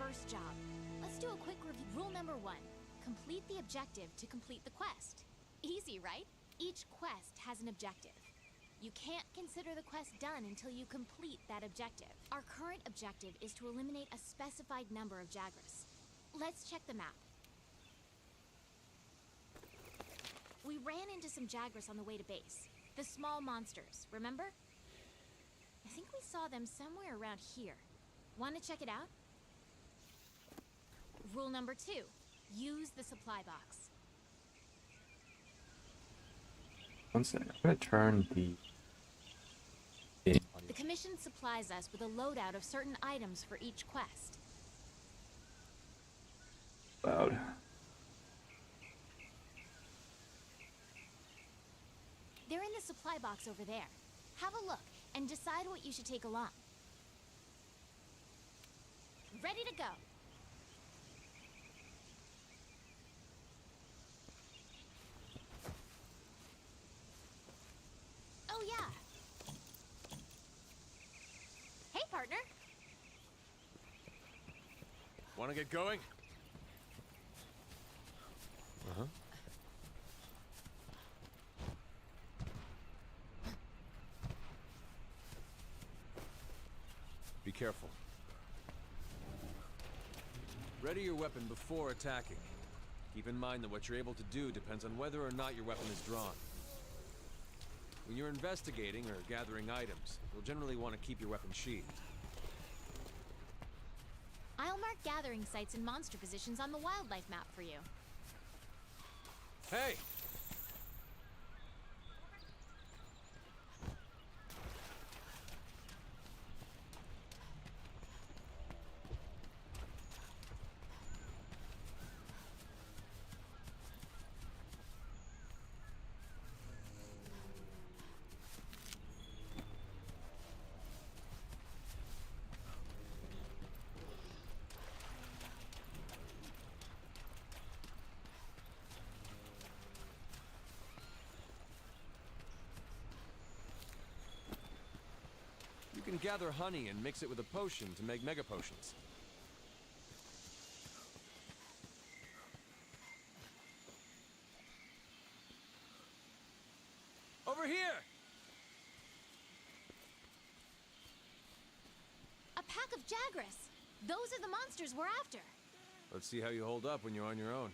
first job. Let's do a quick review. Rule number 1. Complete the objective to complete the quest. Easy, right? Each quest has an objective. You can't consider the quest done until you complete that objective. Our current objective is to eliminate a specified number of Jagras. Let's check the map. We ran into some Jagras on the way to base. The small monsters, remember? I think we saw them somewhere around here. Want to check it out? Rule number 2. Use the supply box. One second. I'm gonna turn the The commission supplies us with a loadout of certain items for each quest. loud. They're in the supply box over there. Have a look and decide what you should take along. Ready to go. Oh yeah. Hey, partner. Want to get going? Uh-huh. Be careful. Ready your weapon before attacking. Keep in mind that what you're able to do depends on whether or not your weapon is drawn. When you're investigating or gathering items, you'll generally want to keep your weapon sheathed. I'll mark gathering sites and monster positions on the wildlife map for you. Hey! You can gather honey and mix it with a potion to make mega potions. Over here! A pack of Jagras. Those are the monsters we're after. Let's see how you hold up when you're on your own.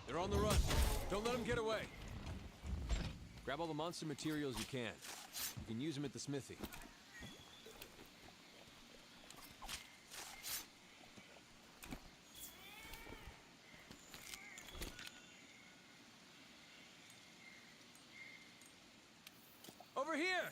They're on the run. Don't let them get away. Grab all the monster materials you can. You can use them at the smithy. Over here!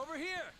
Over here!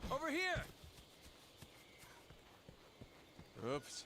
Over here! Oops.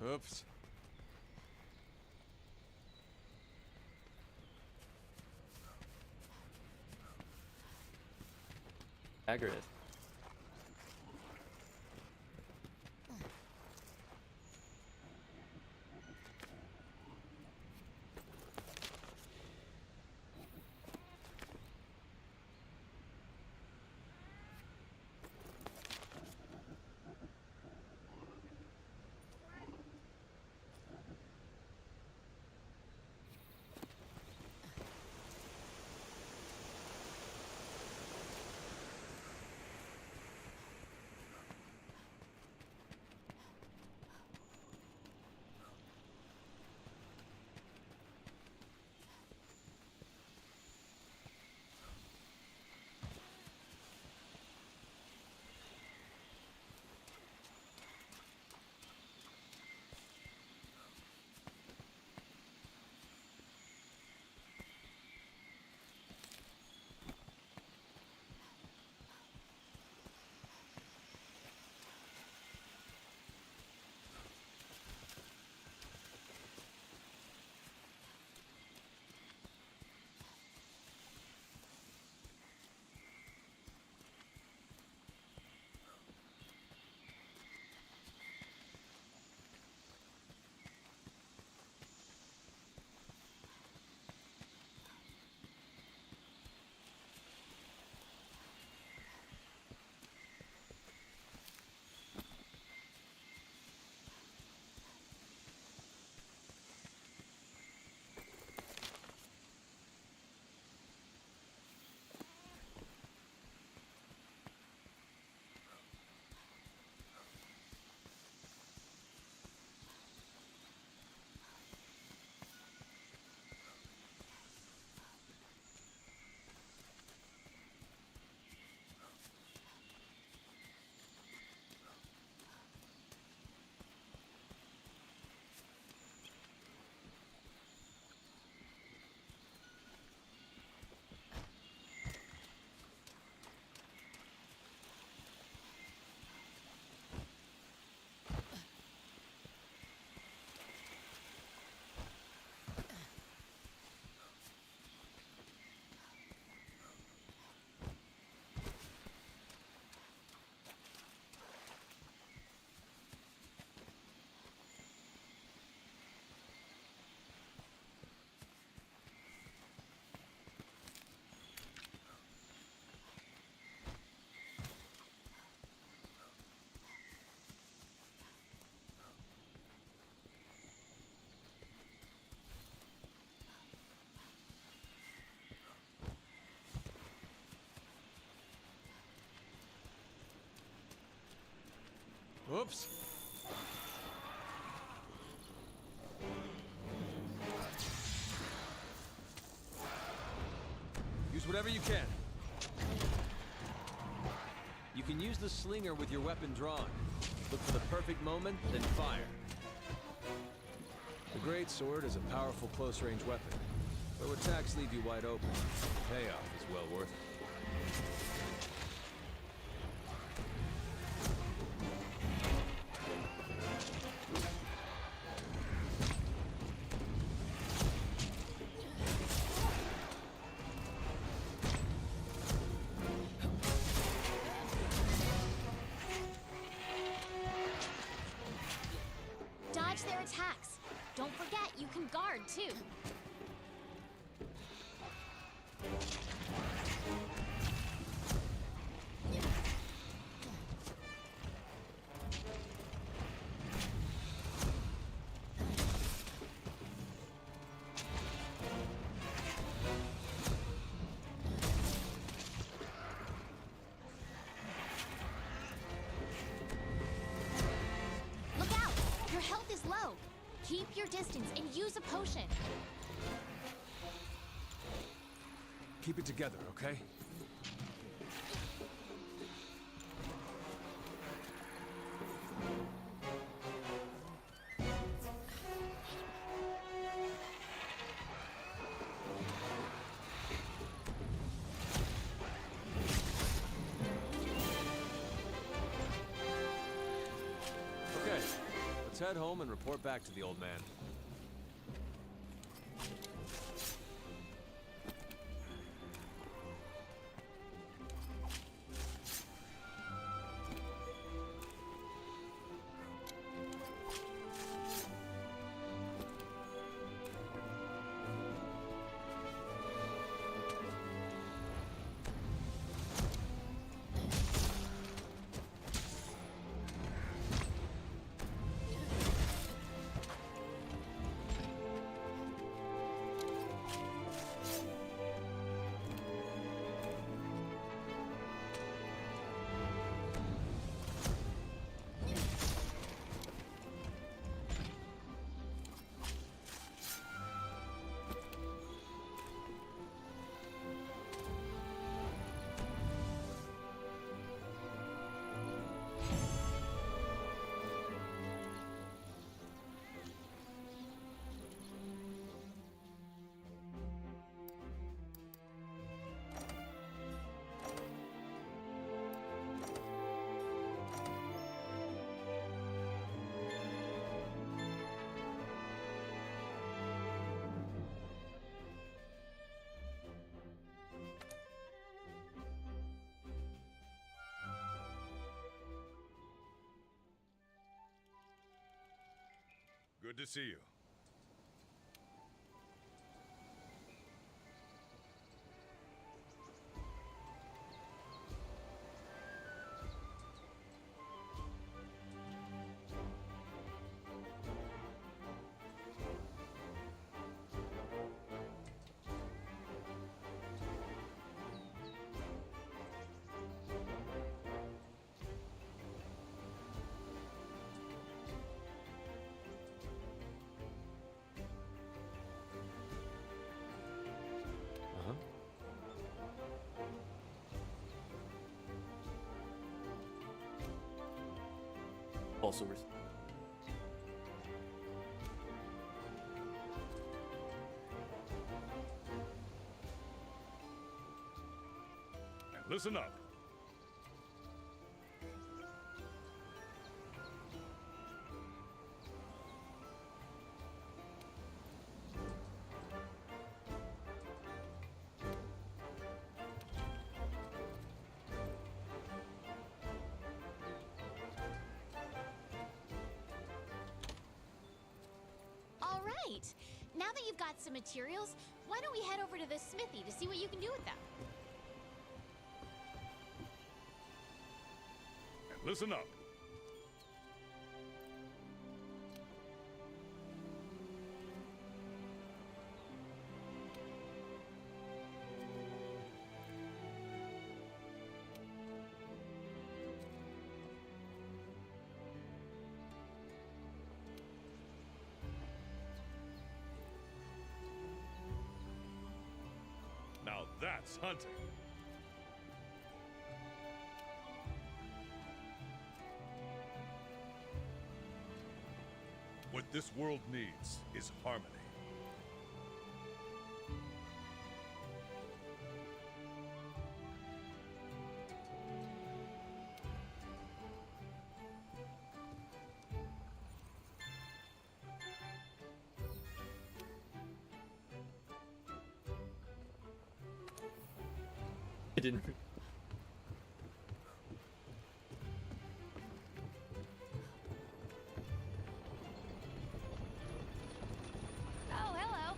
Oops. Hagrid. Oops. Use whatever you can. You can use the slinger with your weapon drawn. Look for the perfect moment, then fire. The great sword is a powerful close-range weapon, though attacks leave you wide open. The payoff is well worth it. Dodge their attacks. Don't forget, you can guard, too. Look out! Your health is low. Keep your distance and use a potion. Keep it together, okay? Let's head home and report back to the old man. Good to see you. Also, And listen up. All right. Now that you've got some materials, why don't we head over to the smithy to see what you can do with them? And listen up. Now that's hunting. What this world needs is harmony. I didn't. Oh, hello.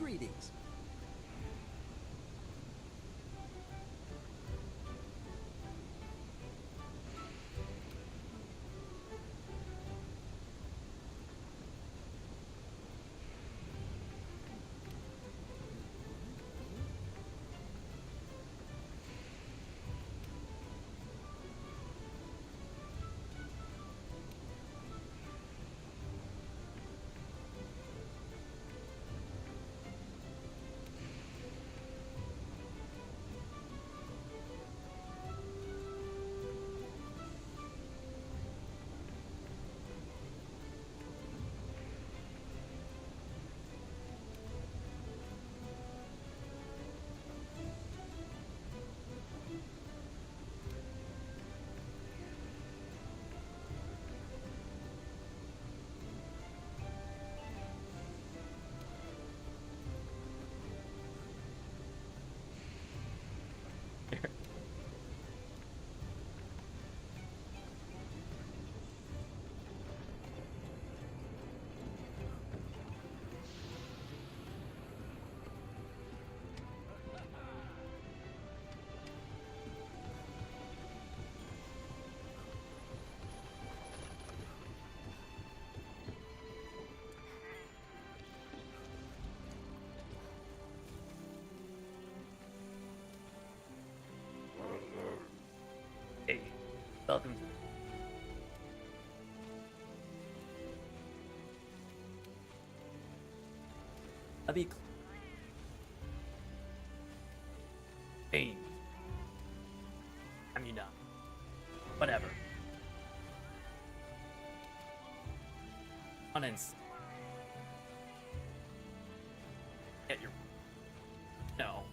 Greetings. Hey, welcome to I'll be hey. I mean, whatever. Uninst. Get your no.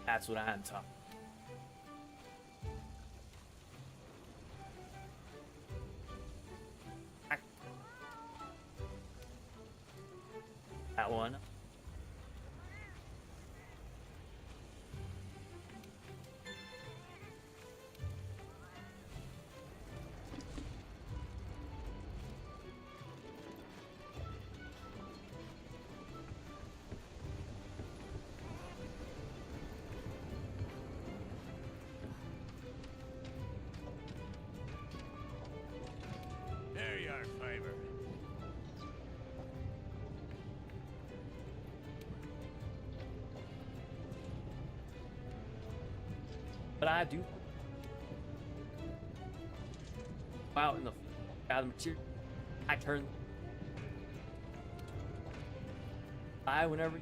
That's what I'm talking. That one. There you are, Fiber. But I do. Wow, in the gather material. I turn. I whenever.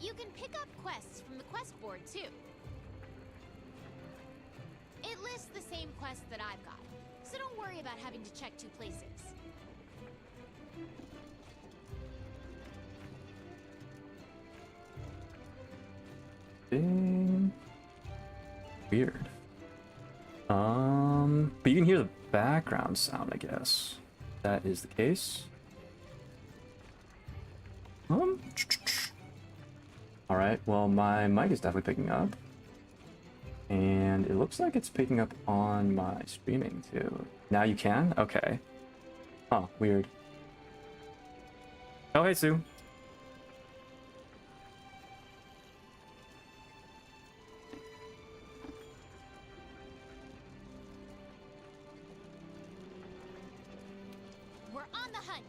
You can pick up quests from the quest board too. It lists the same quests that I've got, so don't worry about having to check 2 places. Weird. But you can hear the background sound, I guess. That is the case. Alright, well, my mic is definitely picking up. And it looks like it's picking up on my streaming too. Now you can? Okay. Huh, weird. Oh, hey, Sue. We're on the hunt.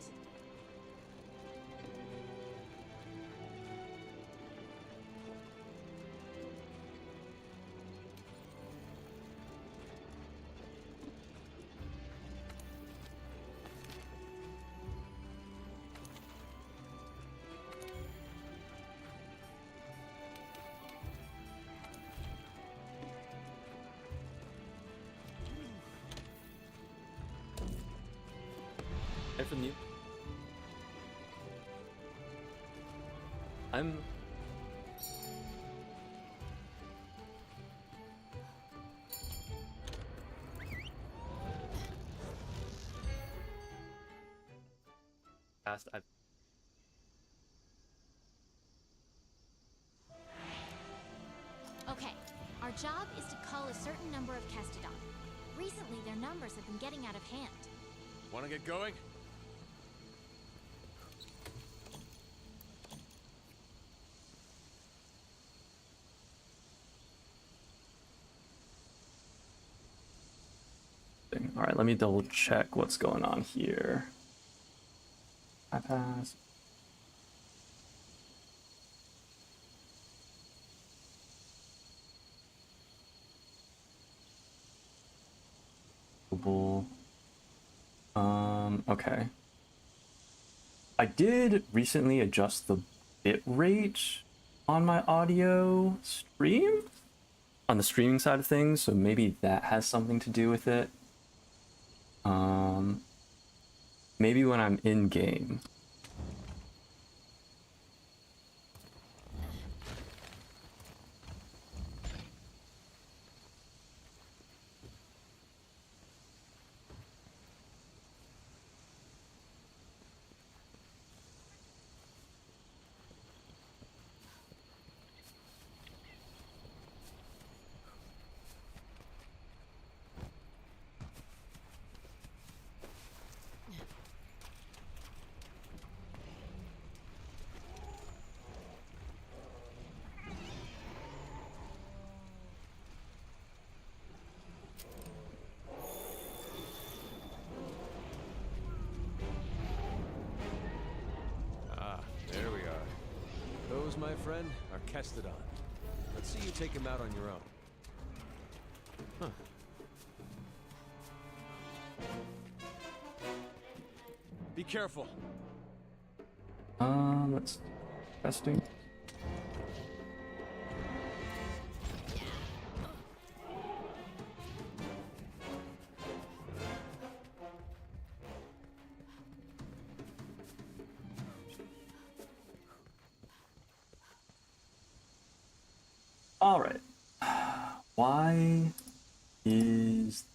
Hey, from you. I'm. Past. I've. Okay, our job is to cull a certain number of Kestodon. Recently, their numbers have been getting out of hand. Want to get going? All right, let me double check what's going on here. I pass. Okay. I did recently adjust the bit rate on my audio stream, on the streaming side of things, so maybe that has something to do with it. Maybe when I'm in game. My friend, are Kestodon. Let's see you take him out on your own. Huh. Be careful. Let's testing. All right. Why is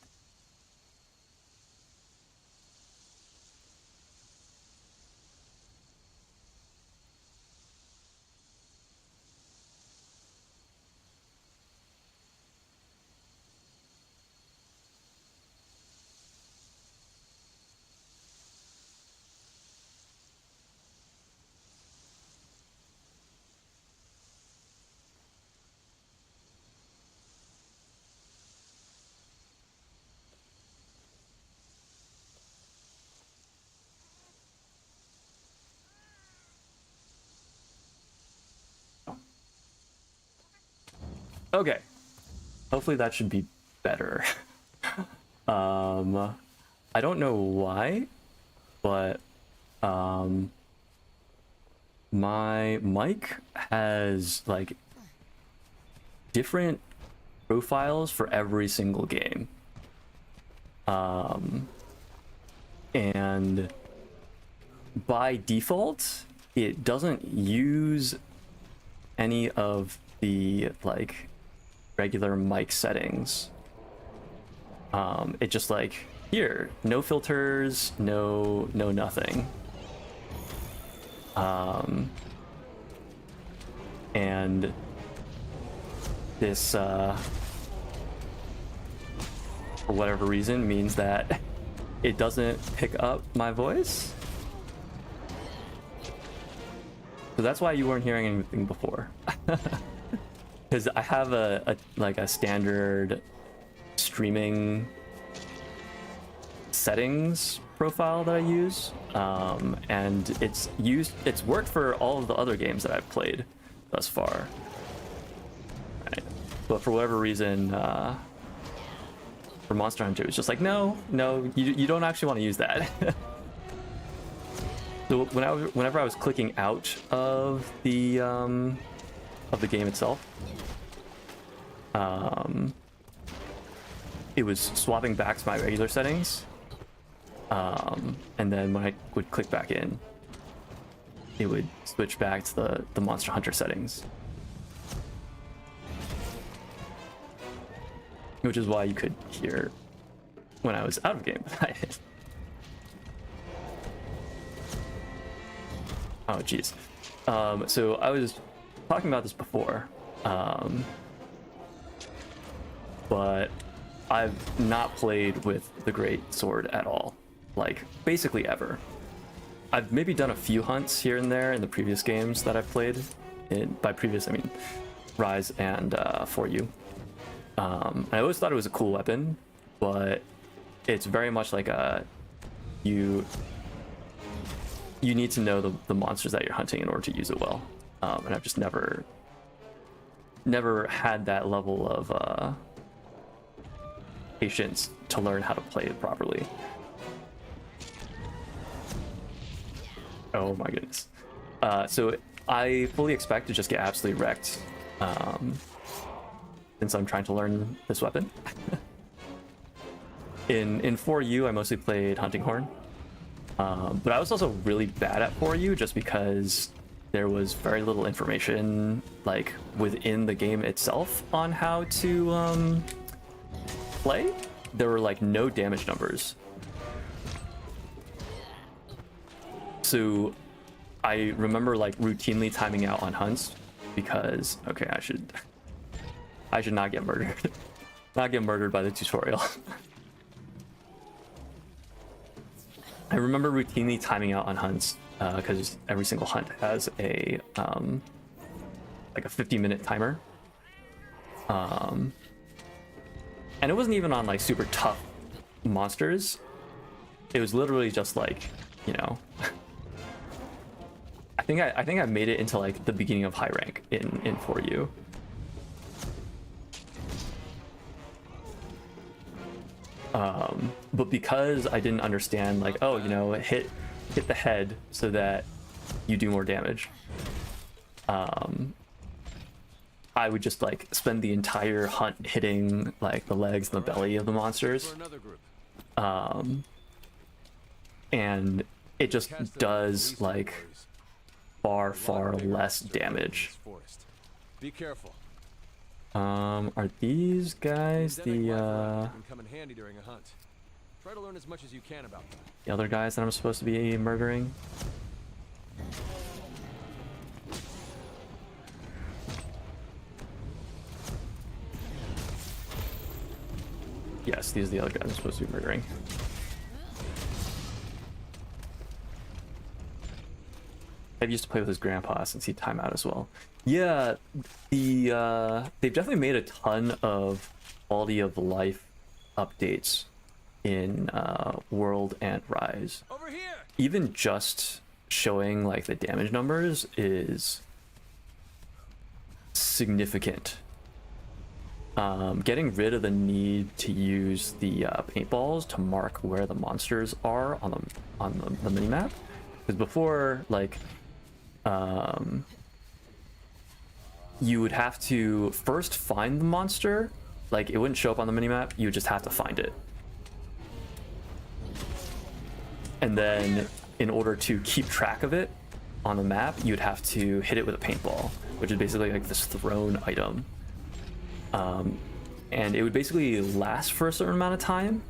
okay? Hopefully that should be better. I don't know why, but my mic has like different profiles for every single game. And by default, it doesn't use any of the like regular mic settings. It just like, here, no filters, no nothing. And this for whatever reason means that it doesn't pick up my voice. So that's why you weren't hearing anything before. Because I have a standard streaming settings profile that I use, and it's worked for all of the other games that I've played thus far. Right. But for whatever reason, for Monster Hunter, it's just like, no, you don't actually want to use that. So whenever I was clicking out of the game itself, it was swapping back to my regular settings, and then when I would click back in, it would switch back to the Monster Hunter settings, which is why you could hear when I was out of game. Oh geez. So I was talking about this before, but I've not played with the Great Sword at all, like basically ever. I've maybe done a few hunts here and there in the previous games that I've played. By previous, I mean Rise and 4U. I always thought it was a cool weapon, but it's very much like you need to know the monsters that you're hunting in order to use it well. And I've just never had that level of patience to learn how to play it properly. Oh my goodness. So I fully expect to just get absolutely wrecked since I'm trying to learn this weapon. In 4U, I mostly played Hunting Horn. But I was also really bad at 4U just because there was very little information like within the game itself on how to play. There were like no damage numbers. So I remember like routinely timing out on hunts because, okay, I should not get murdered. Not get murdered by the tutorial. I remember routinely timing out on hunts because every single hunt has a like a 50-minute timer, and it wasn't even on like super tough monsters. It was literally just like, you know, I think I made it into like the beginning of high rank in 4U. But because I didn't understand, like, oh, you know, hit the head so that you do more damage, I would just like spend the entire hunt hitting like the legs and the belly of the monsters, and it just does like far less damage. Be careful. Are these guys the come in handy during a hunt. Try to learn as much as you can about them. the other guys that I'm supposed to be murdering? Yes, these are the other guys I'm supposed to be murdering. I've used to play with his grandpa since he'd time out as well. Yeah, they've definitely made a ton of quality of life updates in World and Rise. Over here. Even just showing like the damage numbers is significant. Getting rid of the need to use the paintballs to mark where the monsters are on the minimap, because before, like, you would have to first find the monster. Like, it wouldn't show up on the minimap, you would just have to find it. And then, in order to keep track of it on the map, you'd have to hit it with a paintball, which is basically like this thrown item. And it would basically last for a certain amount of time,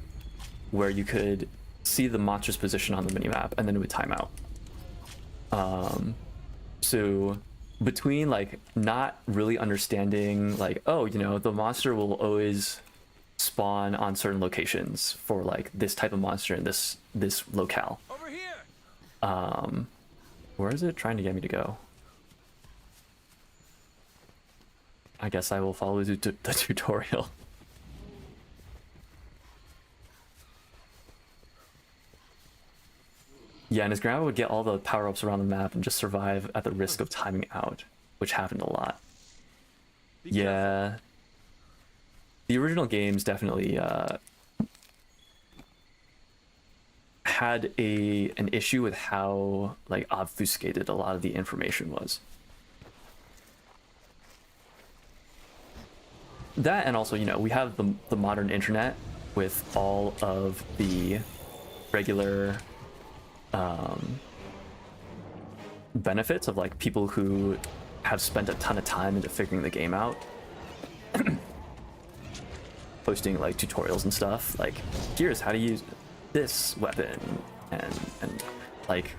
where you could see the monster's position on the minimap, and then it would time out. So between like not really understanding like, oh, you know, the monster will always spawn on certain locations for like this type of monster in this locale. Over here. Where is it trying to get me to go? I guess I will follow the tutorial. Yeah, and his grandma would get all the power-ups around the map and just survive at the risk of timing out, which happened a lot. Yeah. The original games definitely had an issue with how like obfuscated a lot of the information was. That, and also, you know, we have the modern internet with all of the regular benefits of like people who have spent a ton of time into figuring the game out. Posting like tutorials and stuff, like here's how to use this weapon, and like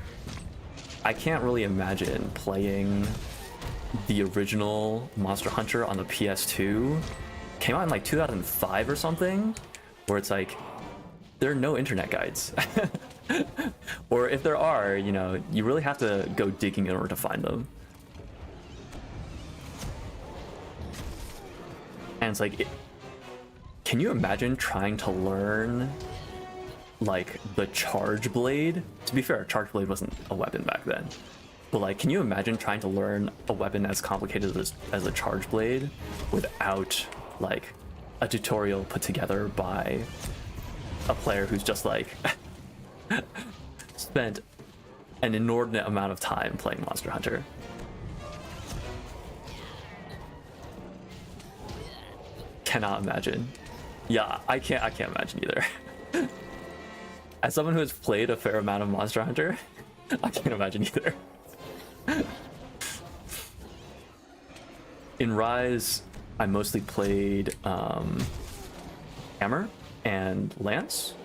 I can't really imagine playing the original Monster Hunter on the PS2. Came out in like 2005 or something, where it's like there are no internet guides. Or if there are, you know, you really have to go digging in order to find them. And it's like, can you imagine trying to learn like the Charge Blade? To be fair, Charge Blade wasn't a weapon back then. But like, can you imagine trying to learn a weapon as complicated as a Charge Blade without like a tutorial put together by a player who's just like spent an inordinate amount of time playing Monster Hunter? Cannot imagine. Yeah, I can't imagine either. As someone who has played a fair amount of Monster Hunter, I can't imagine either. In Rise, I mostly played Hammer and Lance,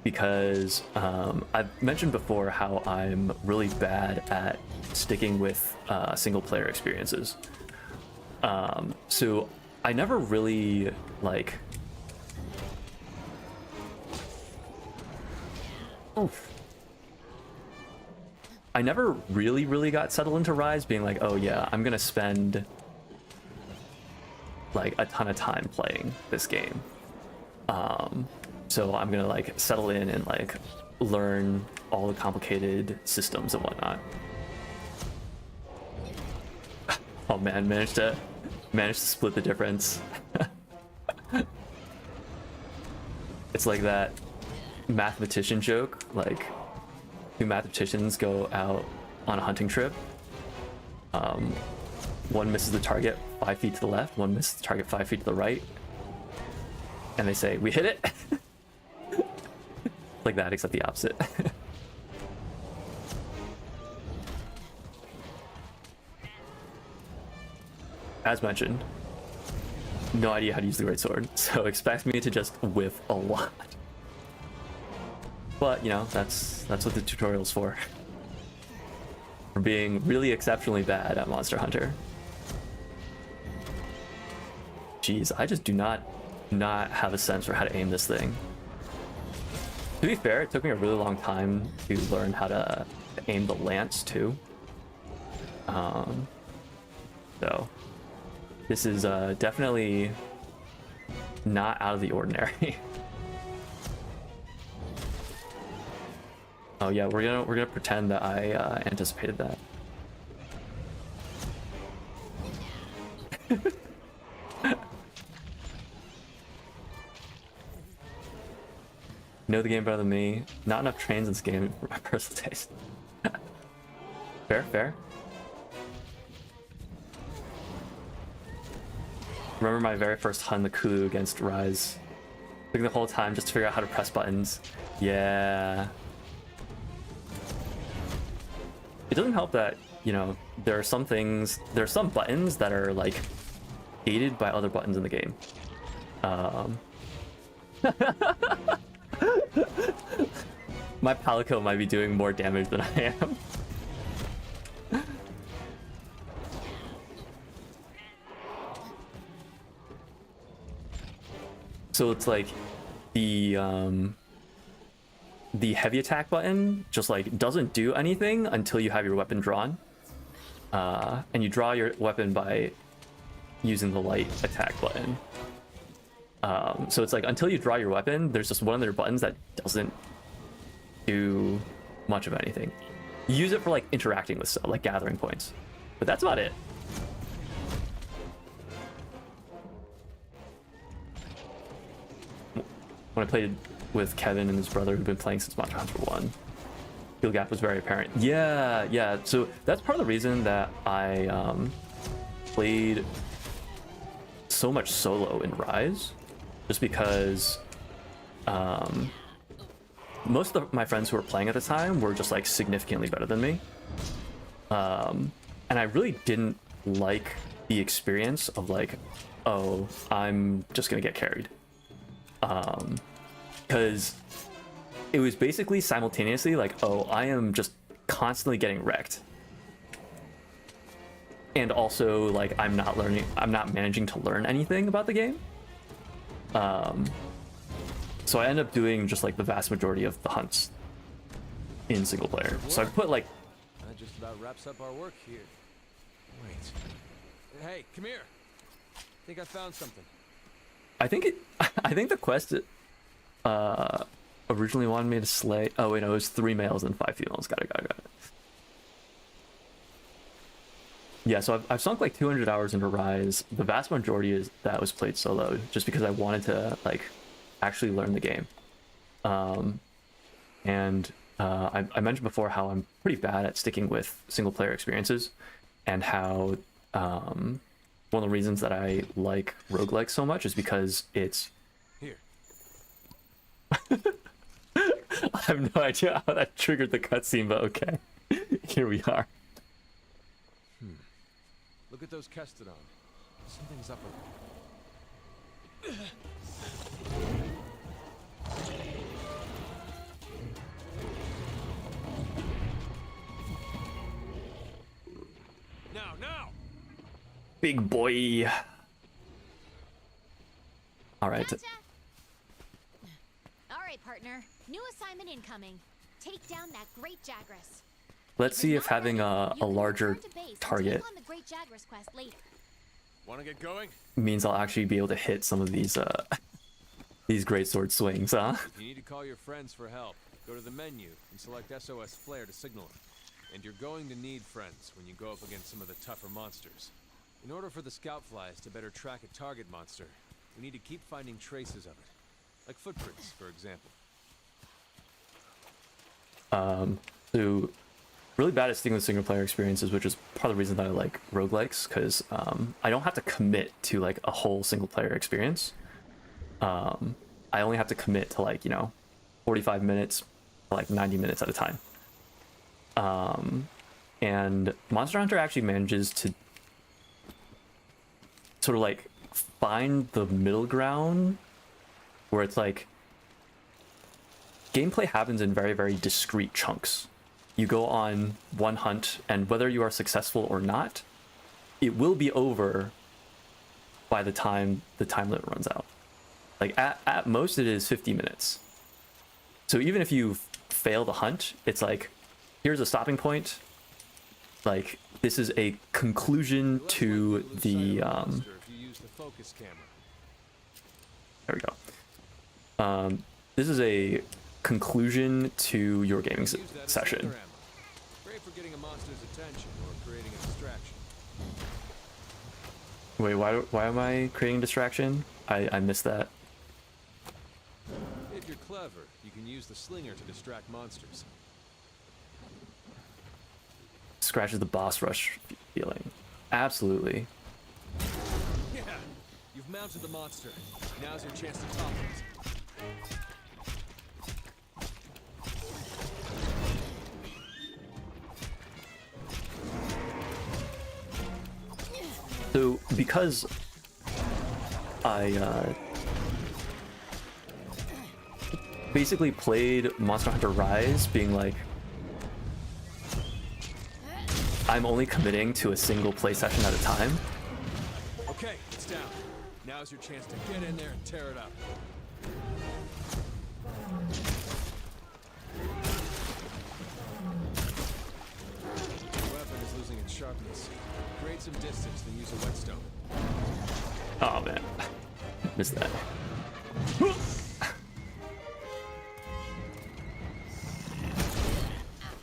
because I've mentioned before how I'm really bad at sticking with single player experiences. So I never really like... I never really got settled into Rise being like, oh yeah, I'm gonna spend like a ton of time playing this game. So I'm gonna like settle in and like learn all the complicated systems and whatnot. Oh man, managed to split the difference. It's like that mathematician joke, like two mathematicians go out on a hunting trip. One misses the target 5 feet to the left, one misses the target 5 feet to the right, and they say, we hit it. Like that, except the opposite. As mentioned, no idea how to use the greatsword, so expect me to just whiff a lot. But, you know, that's what the tutorial's for. For being really exceptionally bad at Monster Hunter. Jeez, I just do not have a sense for how to aim this thing. To be fair, it took me a really long time to learn how to aim the lance too. So this is definitely not out of the ordinary. Oh yeah, we're gonna pretend that I anticipated that. Know the game better than me. Not enough trains in this game for my personal taste. Fair. Remember my very first Hun the Kulu against Rise. Took the whole time just to figure out how to press buttons. Yeah. It doesn't help that, you know, there are some buttons that are like aided by other buttons in the game. My Palico might be doing more damage than I am. So it's like the heavy attack button just like doesn't do anything until you have your weapon drawn. And you draw your weapon by using the light attack button. So it's like until you draw your weapon, there's just one of their buttons that doesn't do much of anything. You use it for like interacting with stuff, like gathering points, but that's about it. When I played with Kevin and his brother who've been playing since Monster Hunter 1, skill gap was very apparent. Yeah. So that's part of the reason that I played so much solo in Rise, just because most of my friends who were playing at the time were just like significantly better than me. And I really didn't like the experience of like, oh, I'm just gonna get carried. Because it was basically simultaneously like, oh, I am just constantly getting wrecked. And also like, I'm not managing to learn anything about the game. So I end up doing just like the vast majority of the hunts in single player. So I put like... That just about wraps up our work here. Wait. Hey, come here. I think I found something. I think the quest originally wanted me to slay... Oh wait, no, it was 3 males and 5 females. Got it. Yeah, so I've sunk like 200 hours into Rise. The vast majority is that was played solo, just because I wanted to like actually learn the game. I mentioned before how I'm pretty bad at sticking with single player experiences, and how one of the reasons that I like roguelikes so much is because it's... Here. I have no idea how that triggered the cutscene, but okay. Here we are. Look at those Kestodon. Something's up with them. Now! Big boy. All right. Gotcha. All right, partner. New assignment incoming. Take down that great Jagras. Let's see if having a larger target On the great Jagras quest later. Want to get going? means I'll actually be able to hit some of these these great sword swings, huh? If you need to call your friends for help, go to the menu and select SOS Flare to signal them. And you're going to need friends when you go up against some of the tougher monsters. In order for the scout flies to better track a target monster, we need to keep finding traces of it. Like footprints, for example. So really bad at sticking with single player experiences, which is part of the reason that I like roguelikes, because I don't have to commit to like a whole single player experience. I only have to commit to like, 45 minutes, like 90 minutes at a time. And Monster Hunter actually manages to sort of like find the middle ground where it's like gameplay happens in very, very discrete chunks. You go on one hunt, and whether you are successful or not, it will be over by the time the time limit runs out. Like at most it is 50 minutes. So even if you fail the hunt, it's like, here's a stopping point. Like, this is a conclusion to the there we go. This is a conclusion to your gaming session. Great for getting a monster's attention or creating a distraction. Wait, why am I creating a distraction? I missed that. If you're clever, you can use the slinger to distract monsters. Scratches the boss rush feeling. Absolutely. Yeah, You've mounted the monster. Now's your chance to topple it. So, because I basically played Monster Hunter Rise being like, I'm only committing to a single play session at a time. Okay, it's down. Now's your chance to get in there and tear it up. The weapon is losing its sharpness. Create some distance, then use a whetstone. Oh man, missed that.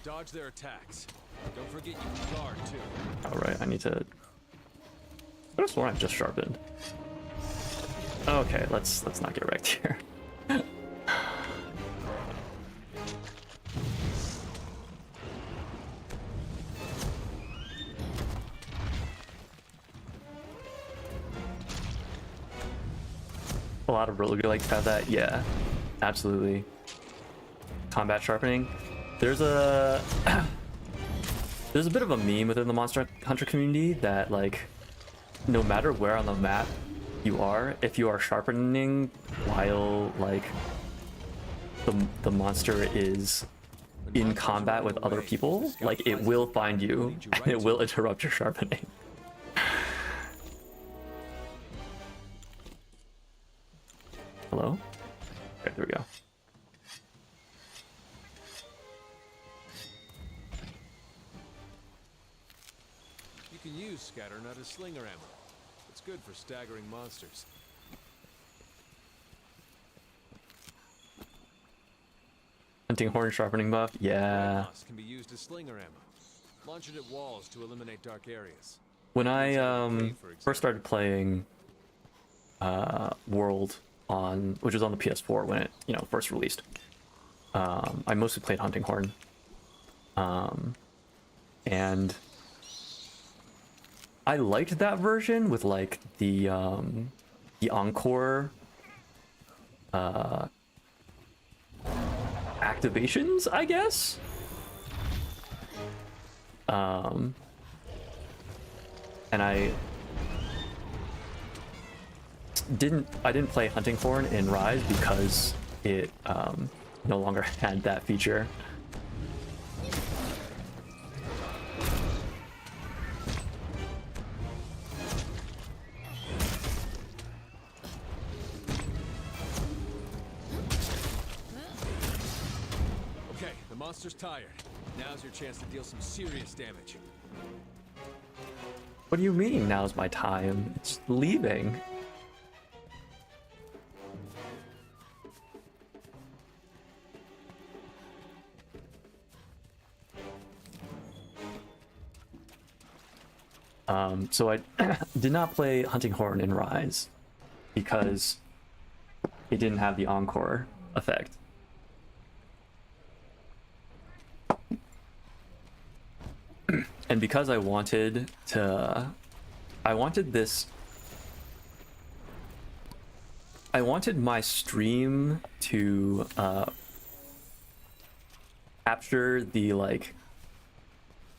Dodge their attacks. Don't forget you can guard too. All right, I need to. I could have sworn I just sharpened. Okay, let's not get wrecked here. A lot of roguelikes have that. Yeah, absolutely. Combat sharpening. There's a there's a bit of a meme within the Monster Hunter community that like, no matter where on the map you are, if you are sharpening while like the monster is in combat with other people, like it will find you and it will interrupt your sharpening. Hello? Okay, there we go. You can use Scatter Nut as slinger ammo. It's good for staggering monsters. Hunting horn sharpening buff? Yeah. Moss can be used as slinger ammo. Launch it at walls to eliminate dark areas. When I first started playing World on, which was on the PS4 when it, you know, first released, I mostly played Hunting Horn. And I liked that version with like the Encore activations, I guess. And I didn't play Hunting Horn in Rise because it no longer had that feature. Okay, the monster's tired. Now's your chance to deal some serious damage. What do you mean, now's my time? It's leaving. So I did not play Hunting Horn in Rise because it didn't have the Encore effect. And because I wanted my stream to capture the like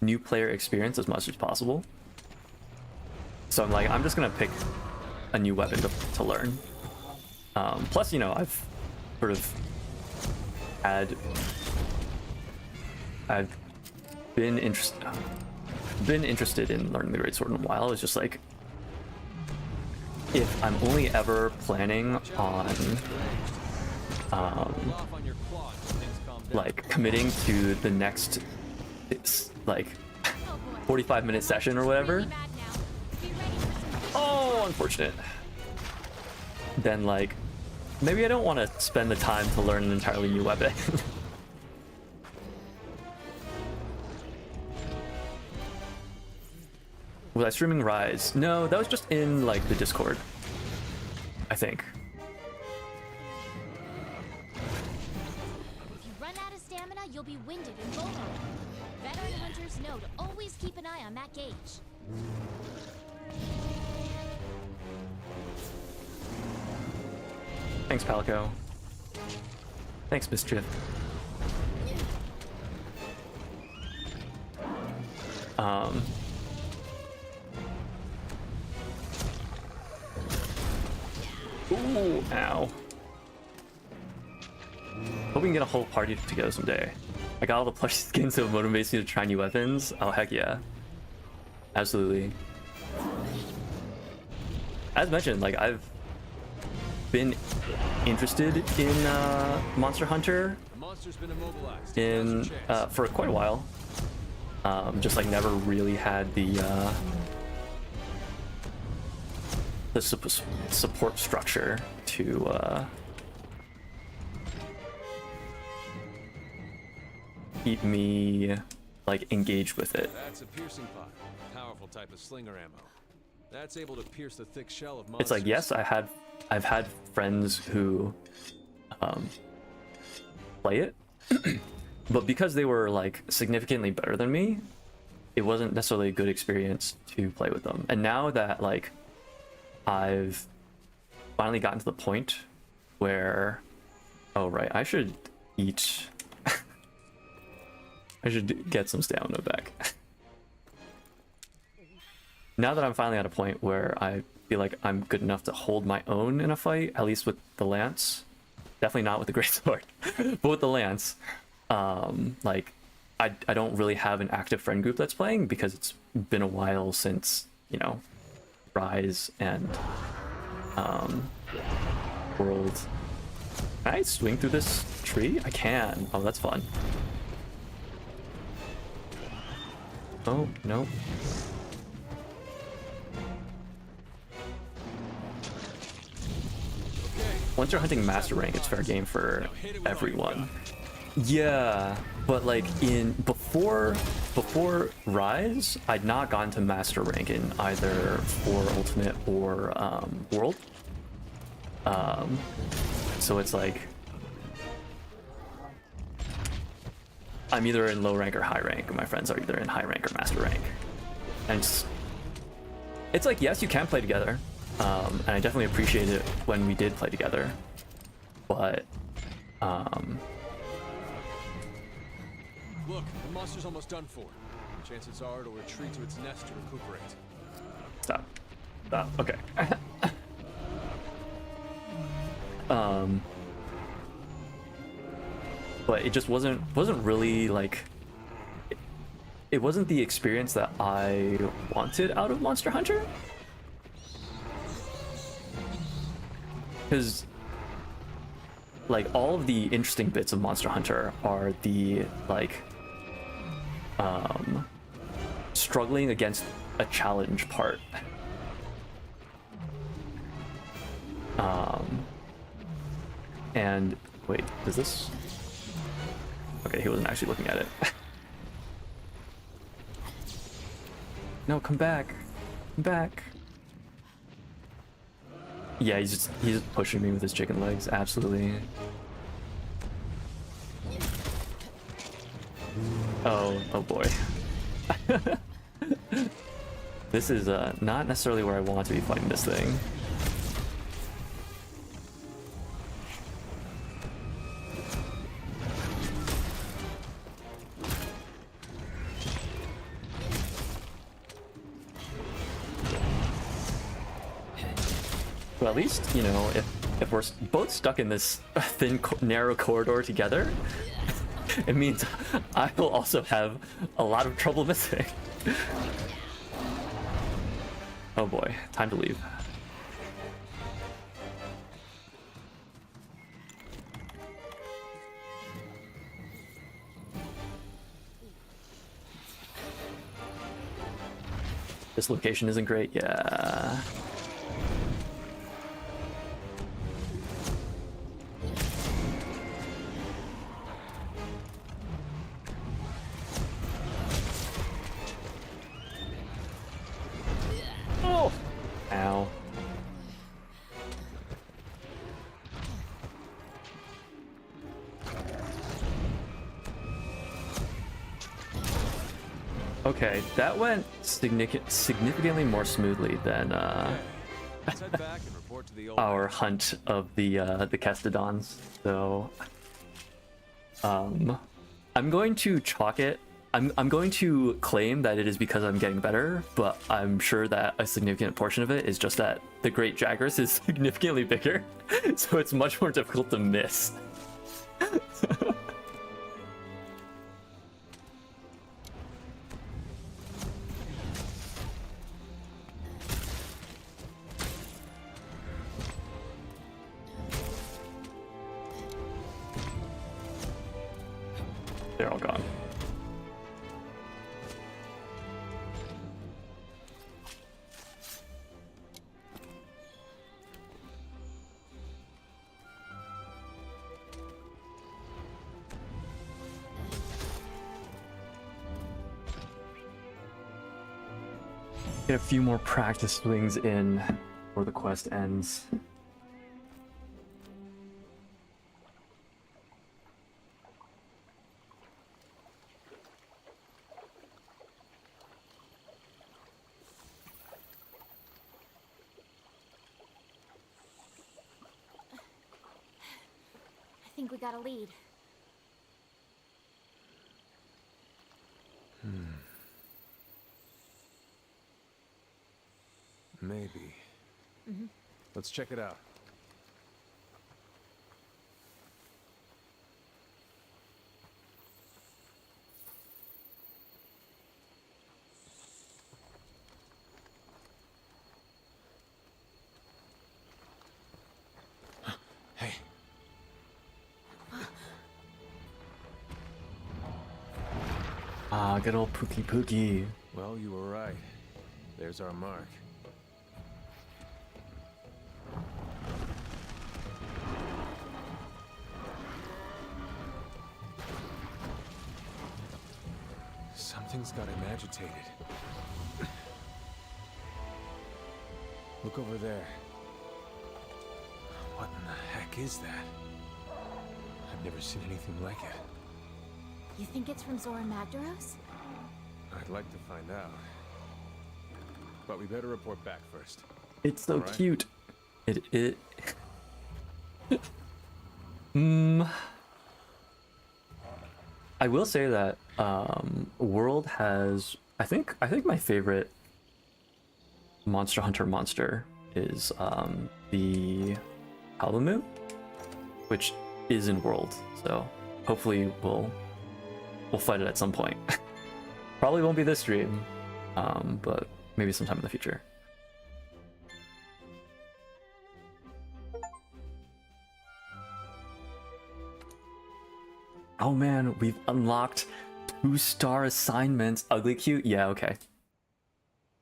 new player experience as much as possible. So I'm like, I'm just gonna pick a new weapon to learn. Plus, you know, I've sort of I've been interested in learning the Greatsword in a while. It's just like, if I'm only ever planning on like committing to the next like 45-minute session or whatever, oh, unfortunate, then like maybe I don't want to spend the time to learn an entirely new weapon. Was I streaming Rise? No, that was just in like the Discord, I think. If you run out of stamina, you'll be winded and vulnerable. Veteran hunters know to always keep an eye on that gauge. Thanks, Palico. Thanks, Mischief. Ooh, ow. Hope we can get a whole party together someday. I got all the plush skins, so it motivates me to try new weapons. Oh, heck yeah. Absolutely. As mentioned, like, I've been interested in Monster Hunter The monster's been immobilized. in Now's your chance. for quite a while. Just like never really had the support structure to keep me like engaged with it. That's a piercing pot. Powerful type of slinger ammo. That's able to pierce the thick shell of monsters. It's like, yes, I've had friends who play it, but because they were like significantly better than me, it wasn't necessarily a good experience to play with them. And now that like I've finally gotten to the point where, oh right, I should eat. I should get some stamina back. Now that I'm finally at a point where I feel like I'm good enough to hold my own in a fight, at least with the lance, definitely not with the greatsword, but with the lance, like I don't really have an active friend group that's playing because it's been a while since, you know, Rise and World. Can I swing through this tree? I can. Oh, that's fun. Oh, no. Once you're hunting master rank, it's fair game for everyone. Yeah, but like before Rise, I'd not gotten to master rank in either for Ultimate or World. So it's like I'm either in low rank or high rank, and my friends are either in high rank or master rank. And it's like, yes, you can play together, and I definitely appreciate it when we did play together, but Look, the monster's almost done for. Chances are it'll retreat to its nest to recuperate. Stop. Okay. But it just wasn't really like it wasn't the experience that I wanted out of Monster Hunter. Because like all of the interesting bits of Monster Hunter are the like struggling against a challenge part. And wait, is this? Okay, he wasn't actually looking at it. No, come back. Come back. Yeah, he's pushing me with his chicken legs, absolutely. Oh boy. This is not necessarily where I want to be fighting this thing. Well, at least, you know, if we're both stuck in this thin, narrow corridor together, it means I will also have a lot of trouble missing. Oh boy, time to leave. This location isn't great, yeah. Oh! Ow. Okay, that went significantly more smoothly than Let's head back and report to the old our man. hunt of the Kestodons. So I'm going to chalk it. I'm going to claim that it is because I'm getting better, but I'm sure that a significant portion of it is just that the Great Jagras is significantly bigger, so it's much more difficult to miss. They're all gone. Get a few more practice swings in before the quest ends. I think we got a lead. Maybe. Let's check it out. Hey. Ah, good old Pookie Pookie. Well, you were right. There's our mark. Something's got him agitated. Look over there. What in the heck is that? I've never seen anything like it. You think it's from Zora Magdaros? I'd like to find out. But we better report back first. It's so Alright. cute. It I will say that World has I think my favorite Monster Hunter monster is the Halamu, which is in World. So hopefully we'll fight it at some point. Probably won't be this stream, but maybe sometime in the future. Oh man, we've unlocked 2-star assignments. Ugly cute? Yeah, okay.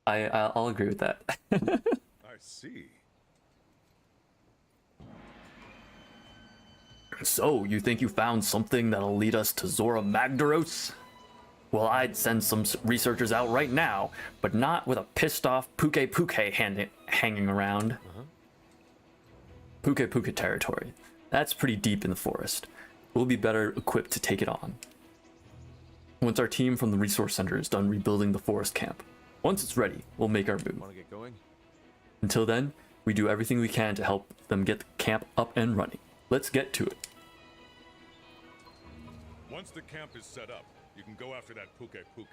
I'll agree with that. I see. So, you think you found something that'll lead us to Zora Magdaros? Well, I'd send some researchers out right now, but not with a pissed-off Puke Puke hanging around. Puke Puke territory. That's pretty deep in the forest. We'll be better equipped to take it on. Once our team from the resource center is done rebuilding the forest camp. Once it's ready, we'll make our move. Want to get going? Until then, we do everything we can to help them get the camp up and running. Let's get to it. Once the camp is set up, you can go after that Puke Puke.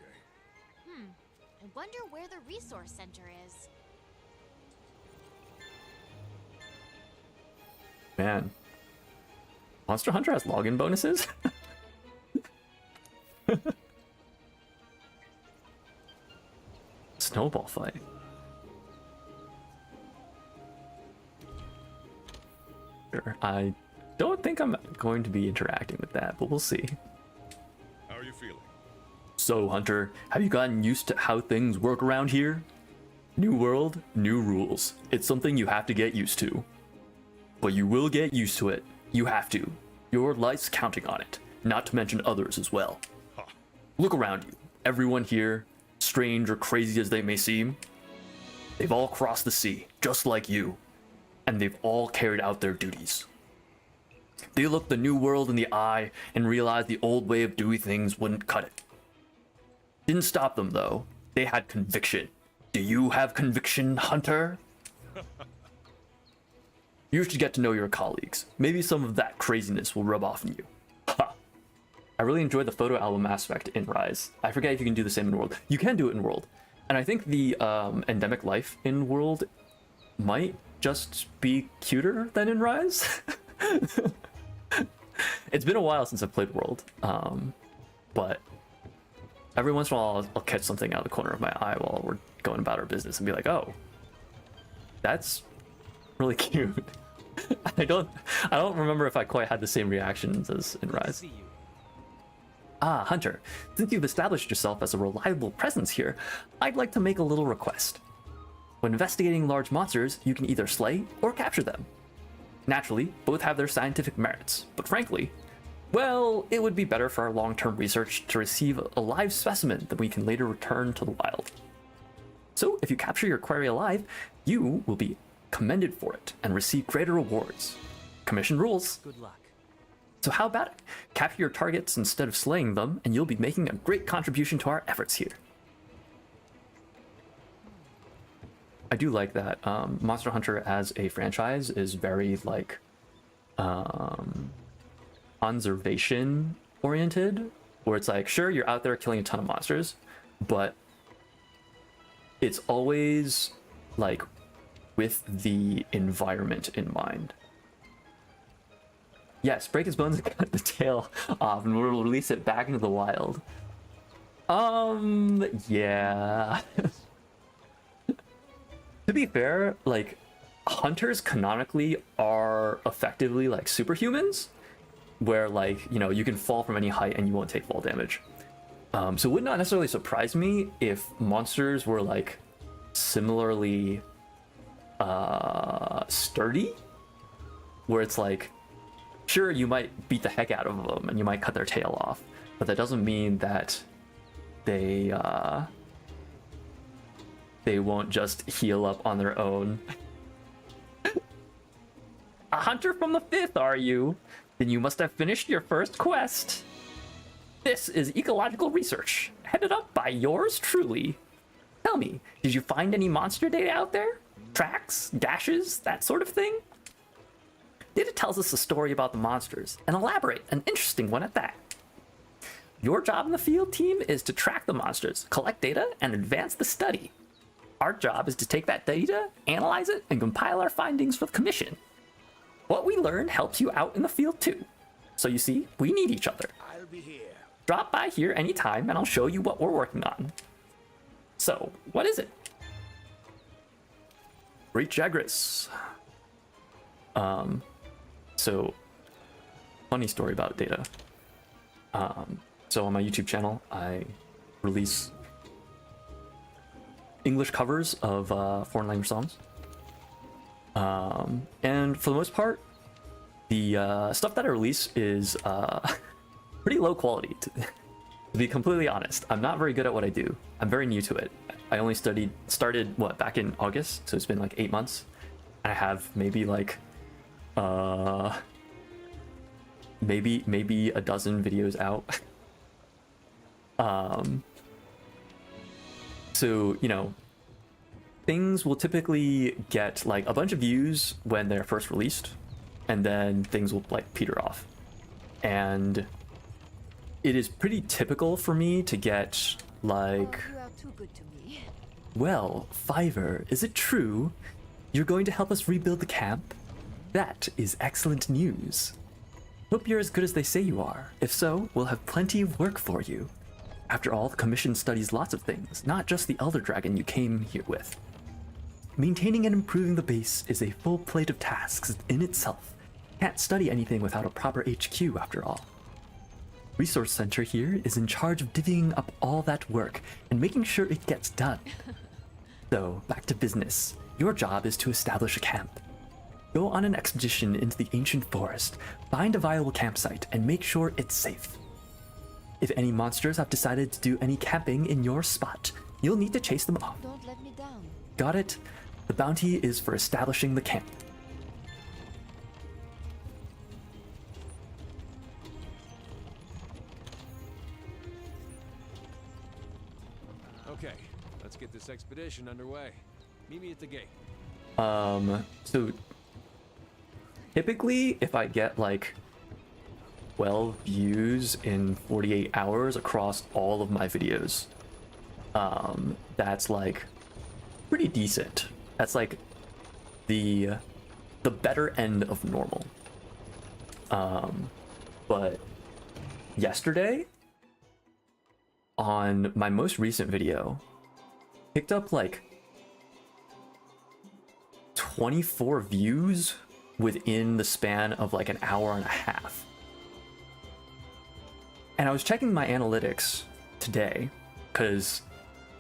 I wonder where the resource center is. Man. Monster Hunter has login bonuses? Snowball fight. Sure. I don't think I'm going to be interacting with that, but we'll see. How are you feeling? So, Hunter, have you gotten used to how things work around here? New world, new rules. It's something you have to get used to. But you will get used to it. You have to. Your life's counting on it, not to mention others as well. Ha! Look around you. Everyone here, strange or crazy as they may seem, they've all crossed the sea, just like you. And they've all carried out their duties. They looked the new world in the eye and realized the old way of doing things wouldn't cut it. Didn't stop them though. They had conviction. Do you have conviction, Hunter? You should get to know your colleagues. Maybe some of that craziness will rub off on you. Ha! I really enjoyed the photo album aspect in Rise. I forget if you can do the same in World. You can do it in World. And I think the endemic life in World might just be cuter than in Rise. It's been a while since I've played World. But every once in a while I'll catch something out of the corner of my eye while we're going about our business and be like, oh, that's really cute. I don't remember if I quite had the same reactions as in Rise. See you. Ah, Hunter, since you've established yourself as a reliable presence here, I'd like to make a little request. When investigating large monsters, you can either slay or capture them. Naturally, both have their scientific merits, but frankly, well, it would be better for our long-term research to receive a live specimen that we can later return to the wild. So, if you capture your quarry alive, you will be commended for it and receive greater rewards. Commission rules. Good luck. So how about it? Capture your targets instead of slaying them, and you'll be making a great contribution to our efforts here. I do like that. Monster Hunter as a franchise is very, like, conservation oriented, where it's like, sure, you're out there killing a ton of monsters, but it's always, like, with the environment in mind. Yes, break his bones and cut the tail off, and we'll release it back into the wild. Yeah. To be fair, like, hunters canonically are effectively like superhumans, where, like, you know, you can fall from any height and you won't take fall damage. So it would not necessarily surprise me if monsters were, like, similarly sturdy, where it's like, sure, you might beat the heck out of them and you might cut their tail off, but that doesn't mean that they won't just heal up on their own. A hunter from the 5th, are you? Then you must have finished your first quest. This is ecological research, headed up by yours truly. Tell me, did you find any monster data out there? Tracks, dashes, that sort of thing? Data tells us a story about the monsters, and elaborate, an interesting one at that. Your job in the field team is to track the monsters, collect data, and advance the study. Our job is to take that data, analyze it, and compile our findings for the commission. What we learn helps you out in the field too. So you see, we need each other. I'll be here. Drop by here anytime and I'll show you what we're working on. So, what is it? Great Jagras. So, funny story about data. So on my YouTube channel, I release English covers of foreign language songs. And for the most part, the stuff that I release is pretty low quality, to be completely honest. I'm not very good at what I do. I'm very new to it. I only started back in August, so it's been like 8 months. And I have maybe like maybe a dozen videos out. So, you know, things will typically get like a bunch of views when they're first released, and then things will like peter off. And it is pretty typical for me to get like, You are too good to me. well, Fiverr, is it true? You're going to help us rebuild the camp? That is excellent news. Hope you're as good as they say you are. If so, we'll have plenty of work for you. After all, the Commission studies lots of things, not just the Elder Dragon you came here with. Maintaining and improving the base is a full plate of tasks in itself. Can't study anything without a proper HQ, after all. Resource Center here is in charge of divvying up all that work and making sure it gets done. So, back to business. Your job is to establish a camp. Go on an expedition into the ancient forest, find a viable campsite, and make sure it's safe. If any monsters have decided to do any camping in your spot, you'll need to chase them off. Don't let me down. Got it? The bounty is for establishing the camp. Okay, let's get this expedition underway. Meet me at the gate. So typically if I get like 12 views in 48 hours across all of my videos, that's like pretty decent. That's like the better end of normal. But yesterday on my most recent video, picked up like 24 views within the span of like an hour and a half. And I was checking my analytics today because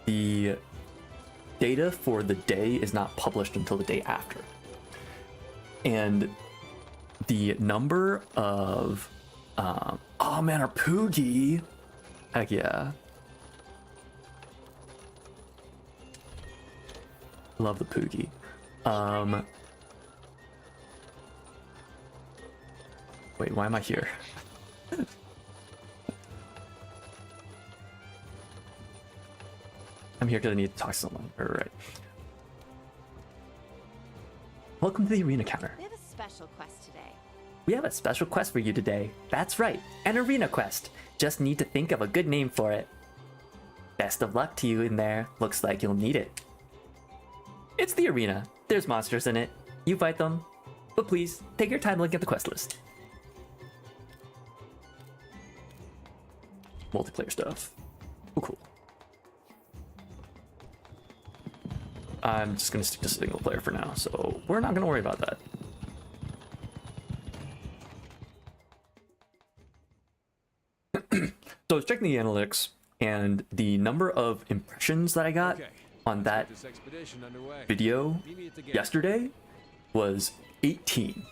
the data for the day is not published until the day after. And the number of oh man, our Poogie, heck yeah, love the Poogie. Wait, why am I here? I'm here because I need to talk to someone. All right. Welcome to the arena counter. We have a special quest today. We have a special quest for you today. That's right, an arena quest. Just need to think of a good name for it. Best of luck to you in there. Looks like you'll need it. It's the arena. There's monsters in it. You fight them. But please, take your time looking at the quest list. Multiplayer stuff. Oh, cool. I'm just gonna stick to single player for now, so we're not gonna worry about that. So I was checking the analytics, and the number of impressions that I got on that This expedition underway. video Meet me at the gate. yesterday was 18.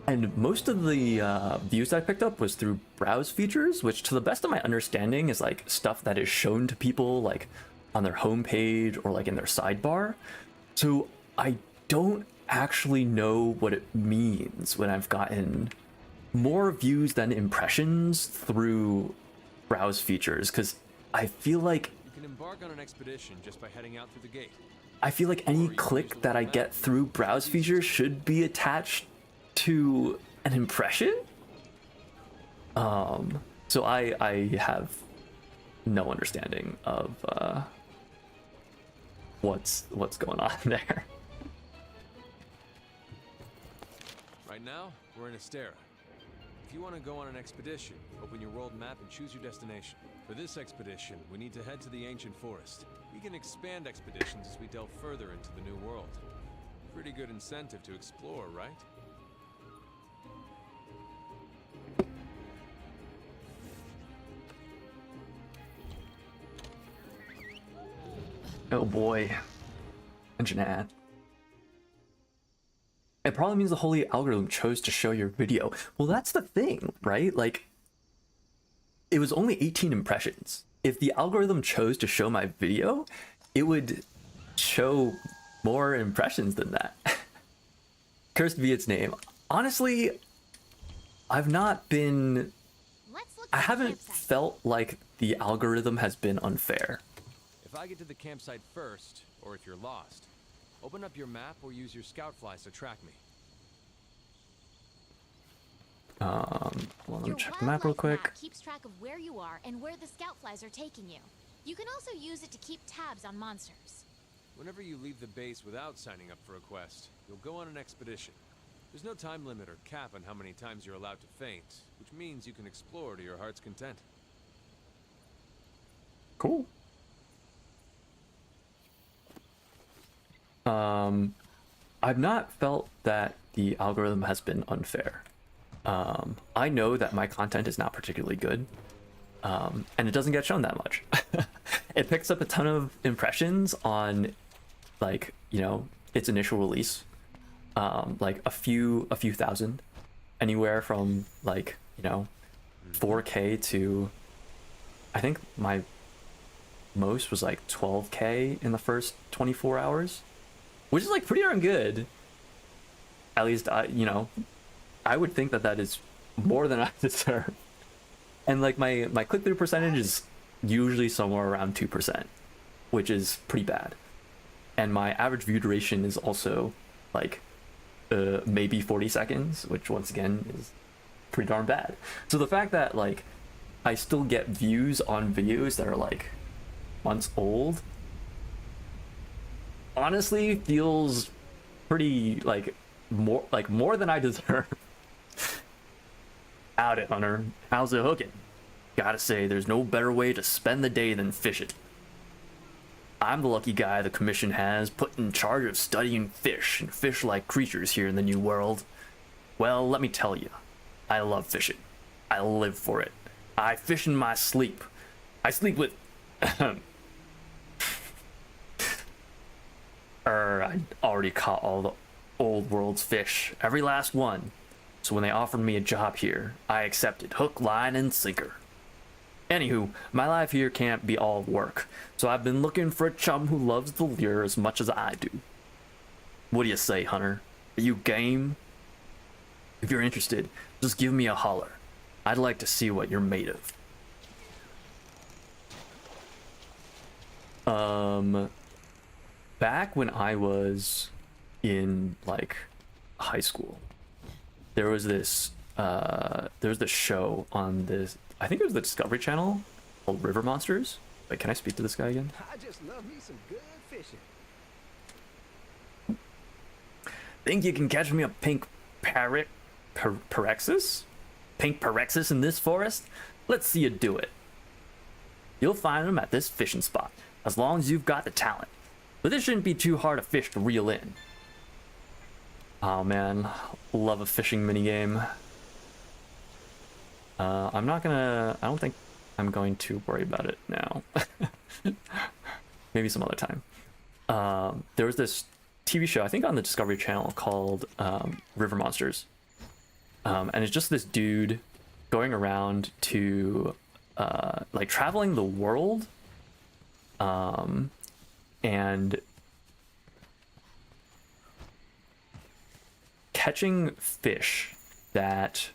And most of the views I picked up was through browse features, which to the best of my understanding is like stuff that is shown to people like on their homepage or like in their sidebar. So I don't actually know what it means when I've gotten more views than impressions through browse features, because I feel like You can embark on an expedition just by heading out through the gate. any click that I get through browse features should be attached to an impression. So I have no understanding of what's going on there. Right now, we're in Astera. If you want to go on an expedition, open your world map and choose your destination. For this expedition, we need to head to the ancient forest. We can expand expeditions as we delve further into the new world. Pretty good incentive to explore, right? Oh boy. Engine ad. It probably means the holy algorithm chose to show your video. Well, that's the thing, right? Like, it was only 18 impressions. If the algorithm chose to show my video, it would show more impressions than that. Cursed be its name. Honestly, I've not been... Let's look I for the haven't campsite. felt like the algorithm has been unfair. If I get to the campsite first, or if you're lost, open up your map or use your scout flies to track me. Well, let me Your check the map real wildlife quick. map keeps track of where you are and where the scout flies are taking you. You can also use it to keep tabs on monsters. Whenever you leave the base without signing up for a quest, you'll go on an expedition. There's no time limit or cap on how many times you're allowed to faint, which means you can explore to your heart's content. Cool. I've not felt that the algorithm has been unfair. I know that my content is not particularly good, and it doesn't get shown that much. It picks up a ton of impressions on, like, you know, its initial release, like a few thousand, anywhere from like, you know, 4K to, I think my most was like 12K in the first 24 hours, which is like pretty darn good. At least you know, I would think that that is more than I deserve. And like my click-through percentage is usually somewhere around 2%, which is pretty bad. And my average view duration is also like maybe 40 seconds, which once again is pretty darn bad. So the fact that like I still get views on videos that are like months old honestly feels pretty like more than I deserve. Howdy, Hunter. How's it hooking? Gotta say, there's no better way to spend the day than fishing. I'm the lucky guy the commission has put in charge of studying fish and fish-like creatures here in the New World. Well, let me tell you, I love fishing. I live for it. I fish in my sleep. I sleep with... I already caught all the old world's fish, every last one. So when they offered me a job here, I accepted hook, line, and sinker. Anywho, my life here can't be all work, so I've been looking for a chum who loves the lure as much as I do. What do you say, Hunter? Are you game? If you're interested, just give me a holler. I'd like to see what you're made of. Back when I was in like high school, there was this show on this, I think it was the Discovery Channel, called River Monsters. Wait, can I speak to this guy again? I just love me some good fishing. Think you can catch me a pink parexis? Pink parexis in this forest? Let's see you do it. You'll find them at this fishing spot, as long as you've got the talent. But this shouldn't be too hard a fish to reel in. Oh man, love a fishing minigame. I don't think I'm going to worry about it now. Maybe some other time. There was this TV show, I think on the Discovery Channel, called River Monsters. And it's just this dude going around to, like, traveling the world, and catching fish that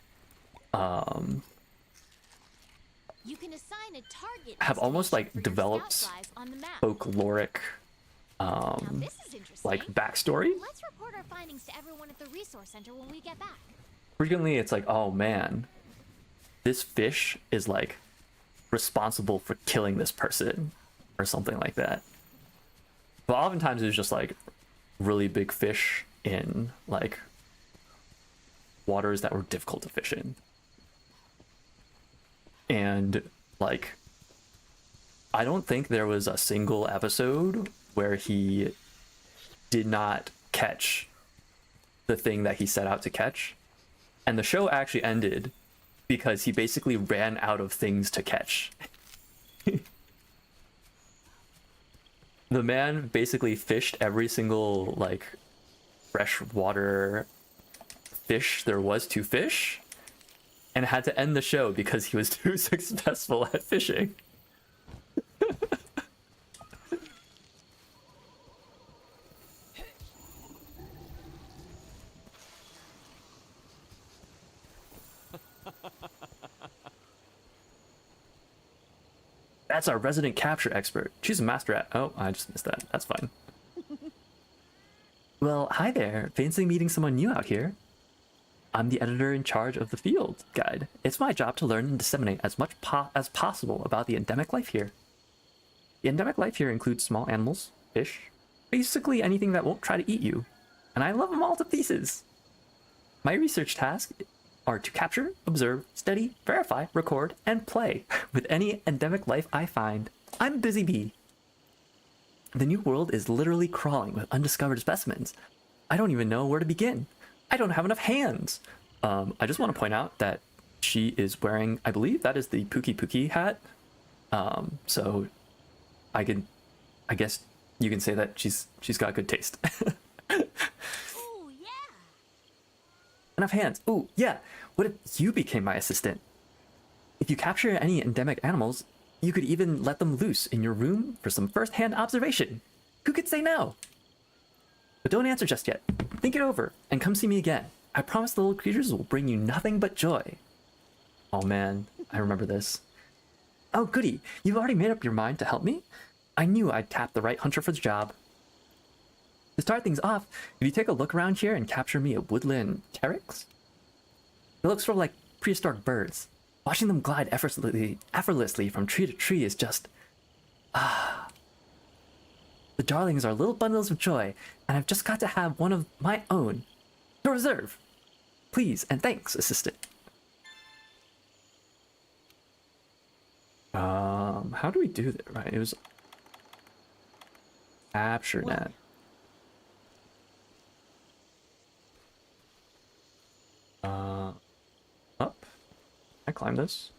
You can assign a target have almost like destination for your developed scout flies on the map. folkloric Now this is interesting. like backstory. Let's report our findings to everyone at the resource center when we get back. Frequently it's like, oh man, this fish is like responsible for killing this person or something like that. But oftentimes it was just like really big fish in like waters that were difficult to fish in. And like, I don't think there was a single episode where he did not catch the thing that he set out to catch. And the show actually ended because he basically ran out of things to catch. The man basically fished every single like freshwater fish there was to fish, and had to end the show because he was too successful at fishing. That's our resident capture expert. She's a master at... Oh, I just missed that. That's fine. Well, hi there. Fancy meeting someone new out here. I'm the editor in charge of the field guide. It's my job to learn and disseminate as much as possible about the endemic life here. The endemic life here includes small animals, fish, basically anything that won't try to eat you. And I love them all to pieces. My research tasks are to capture, observe, study, verify, record, and play with any endemic life I find. I'm Busy Bee. The New World is literally crawling with undiscovered specimens. I don't even know where to begin. I don't have enough hands. I just want to point out that she is wearing, I believe that is the Pookie Pookie hat. So I guess you can say that she's got good taste. Ooh, yeah. Enough hands. Ooh, yeah. What if you became my assistant? If you capture any endemic animals, you could even let them loose in your room for some first-hand observation. Who could say no? But don't answer just yet. Think it over and come see me again. I promise the little creatures will bring you nothing but joy. Oh man, I remember this. Oh goody, you've already made up your mind to help me? I knew I'd tap the right hunter for the job. To start things off, if you take a look around here and capture me a woodland Teryx, it looks sort of like prehistoric birds. Watching them glide effortlessly from tree to tree is just... The darlings are little bundles of joy, and I've just got to have one of my own. To reserve. Please and thanks, assistant. How do we do that? Right, it was... Capture net. Up. Can I climb this?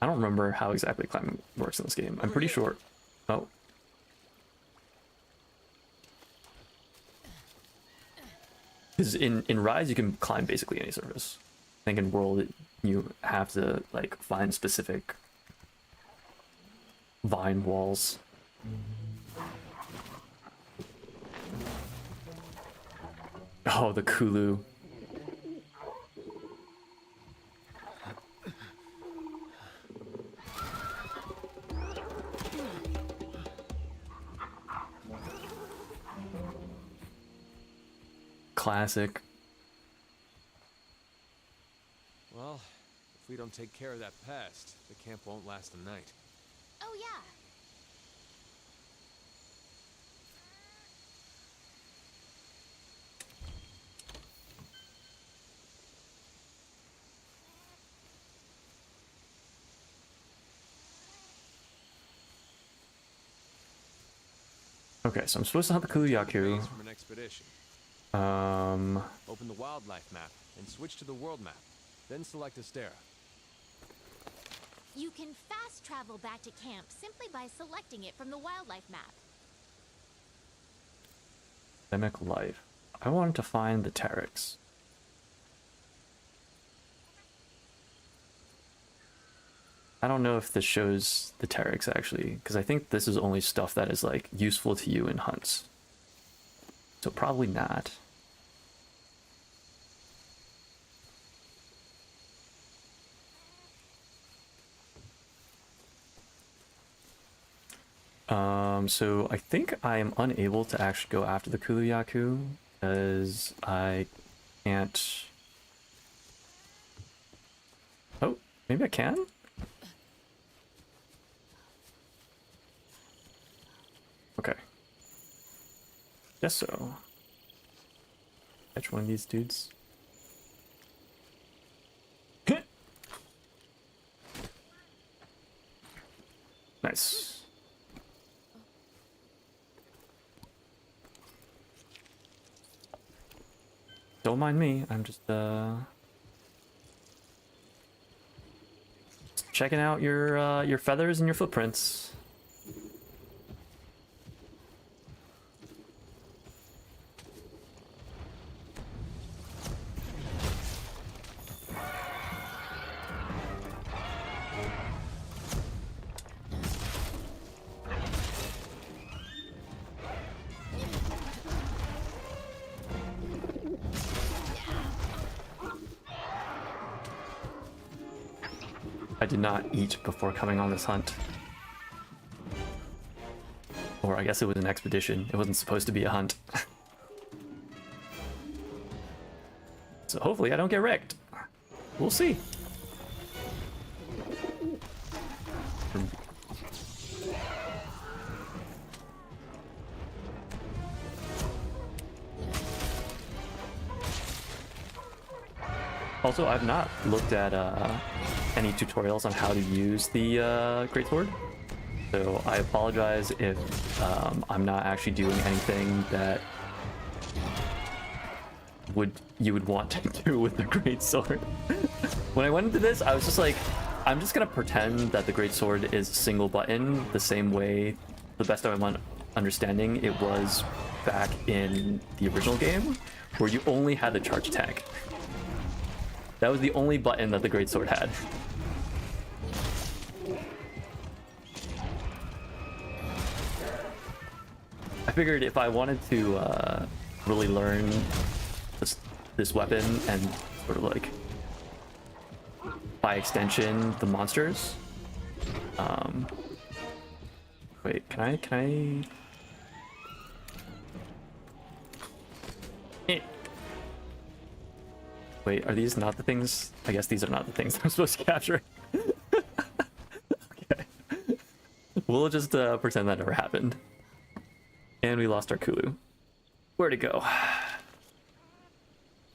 I don't remember how exactly climbing works in this game. I'm pretty sure. Oh. Because in Rise you can climb basically any surface. I think in World you have to like find specific vine walls. Oh, the Kulu. Classic. Well, if we don't take care of that pest, the camp won't last the night. Oh, yeah. Okay, so I'm supposed to hunt the Kulu-Ya-Ku. From an expedition. Open the wildlife map and switch to the world map. Then select Astera. You can fast travel back to camp simply by selecting it from the wildlife map. Endemic life. I wanted to find the Teryx. I don't know if this shows the Teryx actually, because I think this is only stuff that is like useful to you in hunts. So probably not. So I think I am unable to actually go after the Kulu-Ya-Ku because I can't. Oh, maybe I can? Okay. Guess so. Catch one of these dudes. Nice. Don't mind me, I'm just checking out your feathers and your footprints. I did not eat before coming on this hunt. Or I guess it was an expedition. It wasn't supposed to be a hunt. So hopefully I don't get wrecked. We'll see. Also, I've not looked at any tutorials on how to use the greatsword, so I apologize if I'm not actually doing anything that you would want to do with the greatsword. When I went into this, I was just like, I'm just gonna pretend that the greatsword is a single button, the same way, the best of my understanding, it was back in the original game, where you only had the charge attack. That was the only button that the greatsword had. I figured if I wanted to really learn this weapon and sort of like, by extension, the monsters, Wait, can I? Eh. Wait, are these not the things? I guess these are not the things I'm supposed to capture. Okay. We'll just pretend that never happened. And we lost our Kulu. Where'd it go?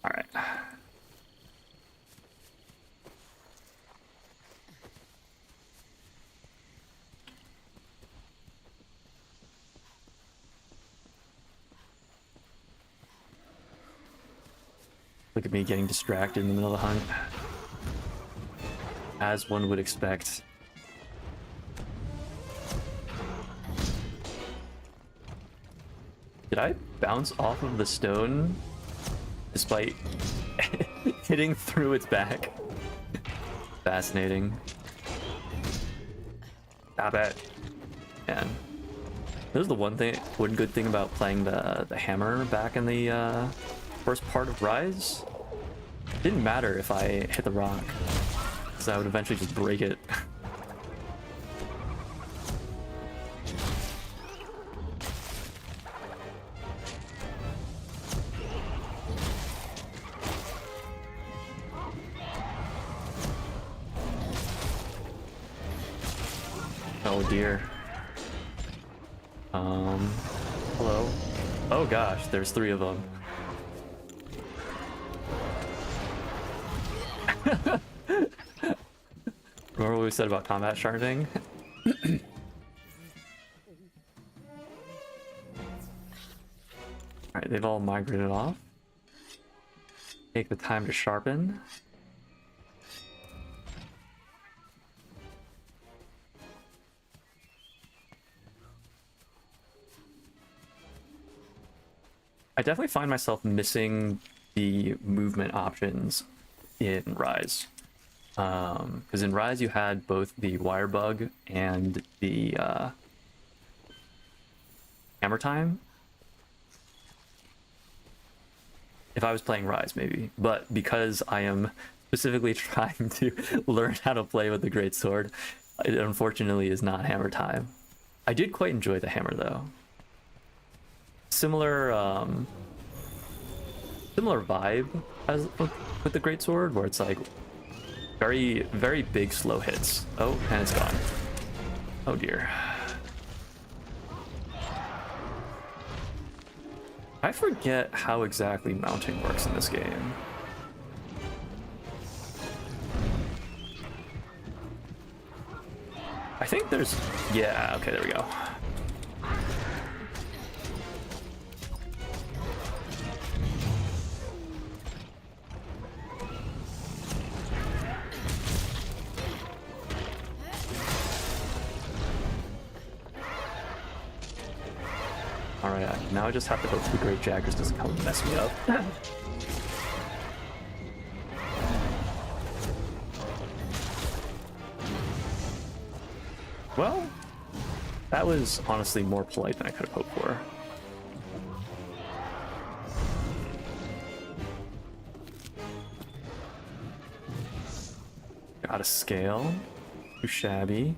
Alright. Look at me getting distracted in the middle of the hunt. As one would expect. Did I bounce off of the stone despite hitting through its back? Fascinating. Stop it. Man. This is the one good thing about playing the hammer back in the first part of Rise. It didn't matter if I hit the rock, because I would eventually just break it. Oh dear. Hello. Oh gosh, there's 3 of them. Remember what we said about combat sharding? Alright, they've all migrated off. Take the time to sharpen. I definitely find myself missing the movement options in Rise. Because in Rise you had both the wire bug and the hammer time. If I was playing Rise, maybe. But because I am specifically trying to learn how to play with the Greatsword, it unfortunately is not hammer time. I did quite enjoy the hammer though. Similar vibe as with the Greatsword, where it's like very, very big slow hits. Oh, and it's gone. Oh dear. I forget how exactly mounting works in this game. I think there's... yeah, okay, there we go. Alright, now I just have to hope the Great Jaggers doesn't come and mess me up. Well, that was honestly more polite than I could have hoped for. Got a scale. Too shabby.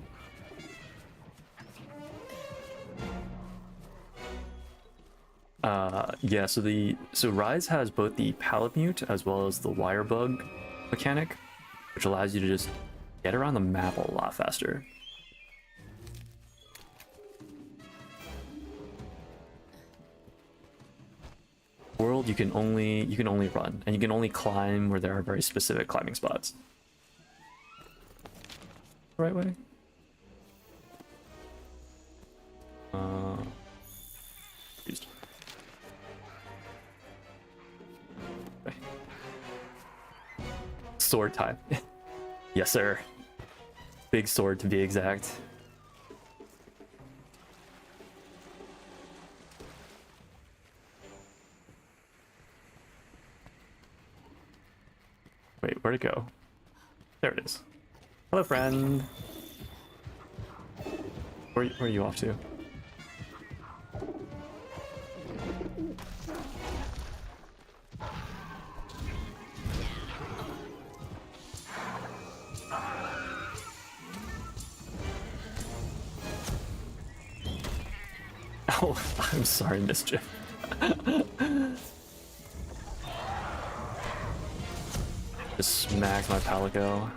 Yeah, so Rise has both the Palamute as well as the wire bug mechanic, which allows you to just get around the map a lot faster. World, you can only run, and you can only climb where there are very specific climbing spots. Right way? Used. Okay. Sword time. Yes, sir. Big sword to be exact. Wait, where'd it go? There it is. Hello, friend. Where are you off to? Oh, I'm sorry, Mischief. Just smacked my Palico.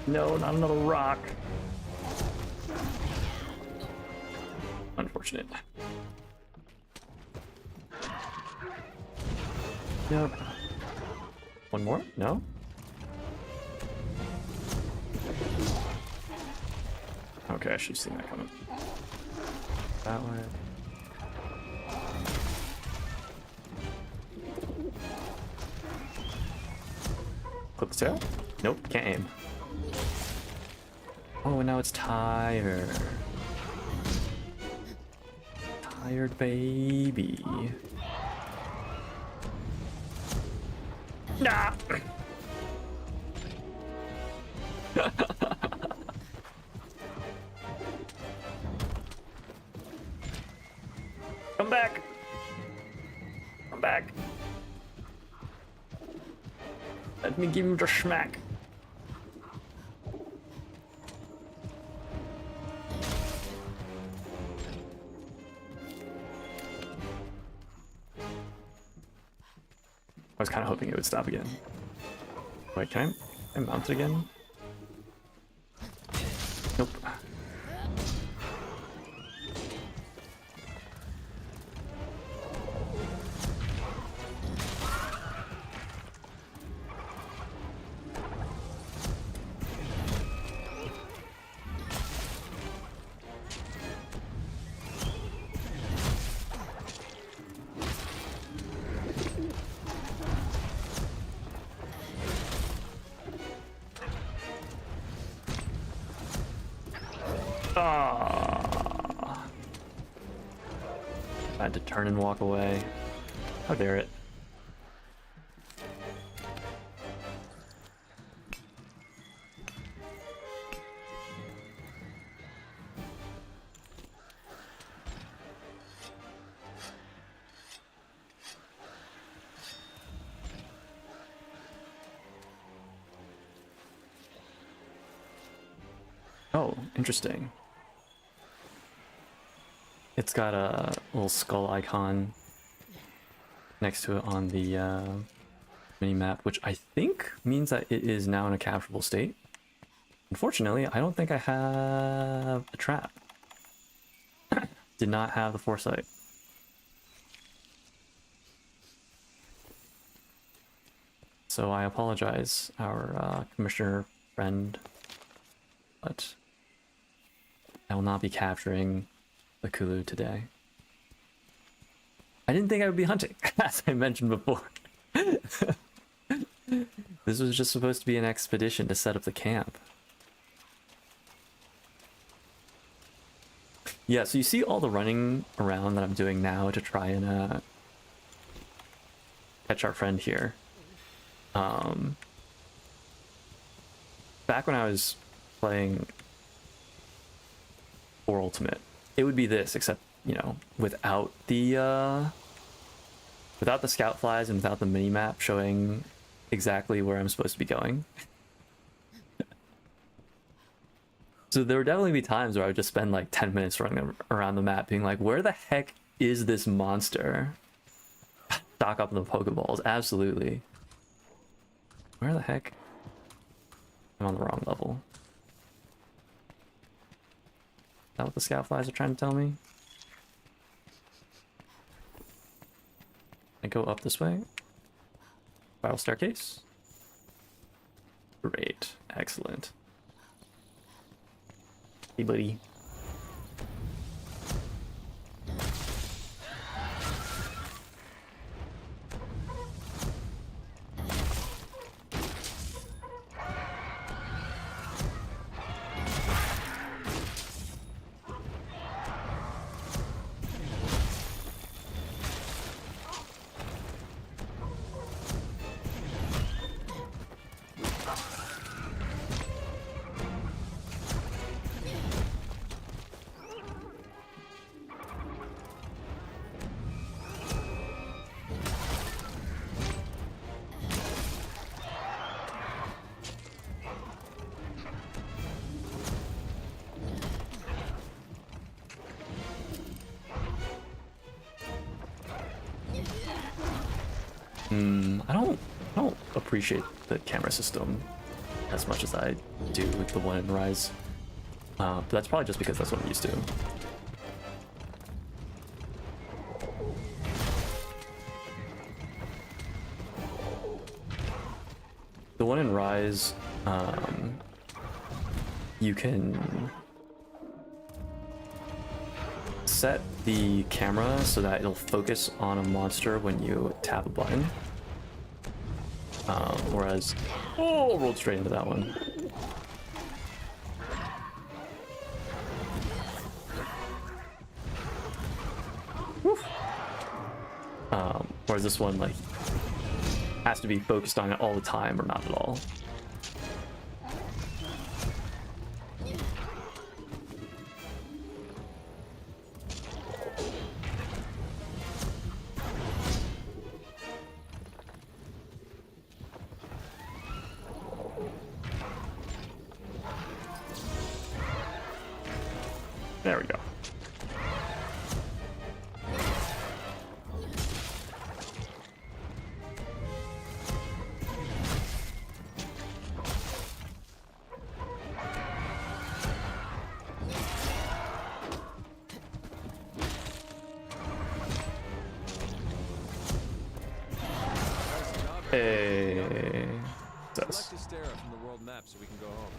No, not another rock. Unfortunate. Yep. One more? No? Okay, I should have seen that coming. That way. Clip the tail? Nope, can't aim. Oh, and now it's tired. Tired baby. Nah! Come back! Come back! Let me give him the smack. I was kind of hoping it would stop again. Wait, can I mount it again? Nope. Ah! I had to turn and walk away. How dare it? Oh, interesting. It's got a little skull icon next to it on the mini-map, which I think means that it is now in a capturable state. Unfortunately, I don't think I have a trap. Did not have the foresight. So I apologize, our commissioner friend, but I will not be capturing the Kulu today. I didn't think I would be hunting, as I mentioned before. This was just supposed to be an expedition to set up the camp. Yeah, so you see all the running around that I'm doing now to try and catch our friend here. Back when I was playing for Ultimate, it would be this, except, you know, without the scout flies and without the mini-map showing exactly where I'm supposed to be going. So there would definitely be times where I would just spend like 10 minutes running around the map being like, where the heck is this monster? Stock up on the Pokeballs, absolutely. Where the heck? I'm on the wrong level. Is that what the scout flies are trying to tell me? I go up this way. Spiral staircase. Great. Excellent. Hey, buddy. I don't appreciate the camera system as much as I do with the one in Rise. But that's probably just because that's what I'm used to. The one in Rise, you can set the camera so that it'll focus on a monster when you tap a button. Whereas, oh, rolled straight into that one. Whew. Whereas this one, like, has to be focused on it all the time or not at all. There we go. Hey. Select Astera from the world map so we can go home.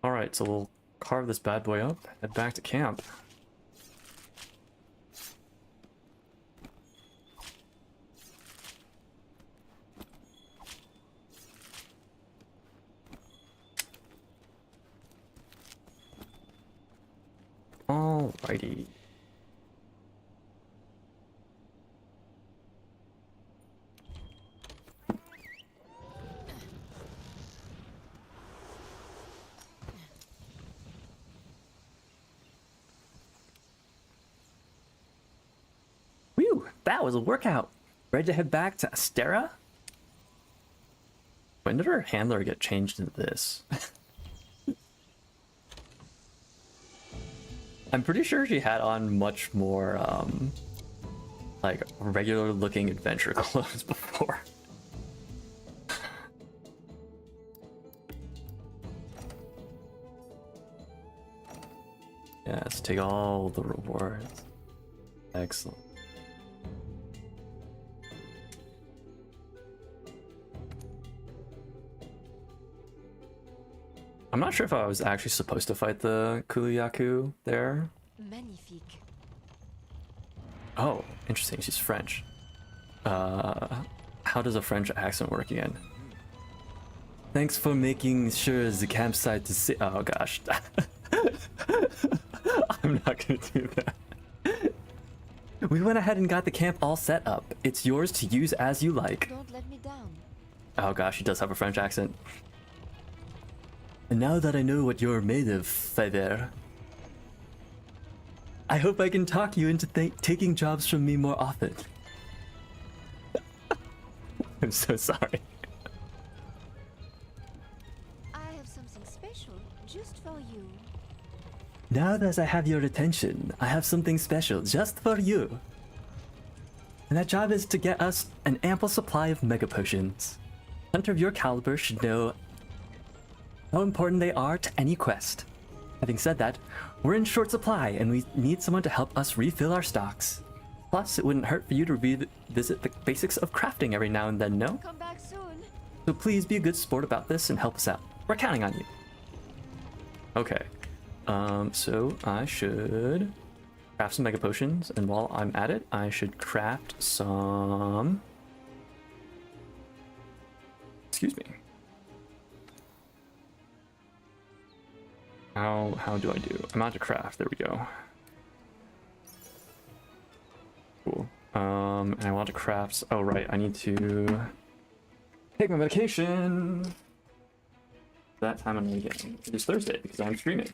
Alright, so we'll carve this bad boy up, head back to camp. Alrighty. Whew, that was a workout. Ready to head back to Astera? When did our handler get changed into this? I'm pretty sure she had on much more, like, regular looking adventure clothes before. Yes, take all the rewards. Excellent. I'm not sure if I was actually supposed to fight the Kuluyaku there. Magnifique. Oh, interesting. She's French. How does a French accent work again? Thanks for making sure the campsite is safe. Oh gosh. I'm not gonna do that. We went ahead and got the camp all set up. It's yours to use as you like. Don't let me down. Oh gosh, he does have a French accent. And now that I know what you're made of, Faber, I hope I can talk you into taking jobs from me more often. I'm so sorry. I have something special just for you. Now that I have your attention, I have something special just for you. And that job is to get us an ample supply of mega potions. A hunter of your caliber should know how important they are to any quest. Having said that, we're in short supply and we need someone to help us refill our stocks. Plus, it wouldn't hurt for you to revisit the basics of crafting every now and then, no? Come back soon. So please be a good sport about this and help us out. We're counting on you. Okay. So I should craft some mega potions, and while I'm at it, I should craft some... Excuse me. How do I do? I'm out to craft. There we go. Cool. And I want to craft. Oh right, I need to take my medication. That time I'm gonna get it is Thursday because I'm streaming.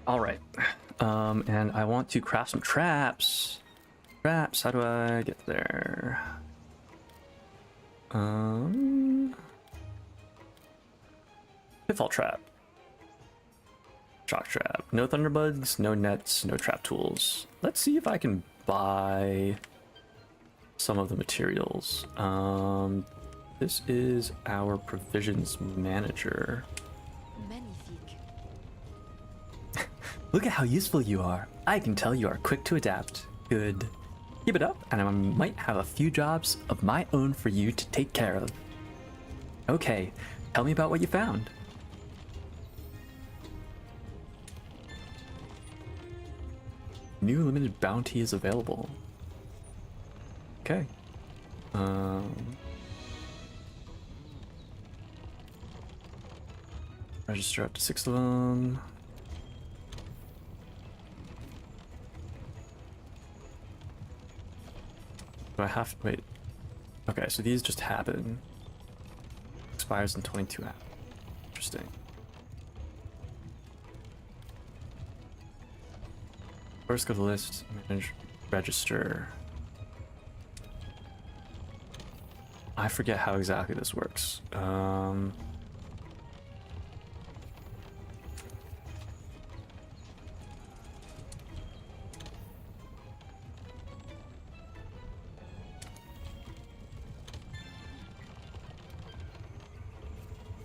All right. And I want to craft some traps. Traps, how do I get there? Pitfall trap. Shock trap. No thunderbugs, no nets, no trap tools. Let's see if I can buy some of the materials. This is our provisions manager. Magnifique. Look at how useful you are. I can tell you are quick to adapt. Good. Keep it up, and I might have a few jobs of my own for you to take care of. Okay, tell me about what you found. New limited bounty is available. Okay. Register up to 6 of them. Do I have to wait? Okay, so these just happen. Expires in 22 hours. Interesting. First go to the list, manage, register. I forget how exactly this works.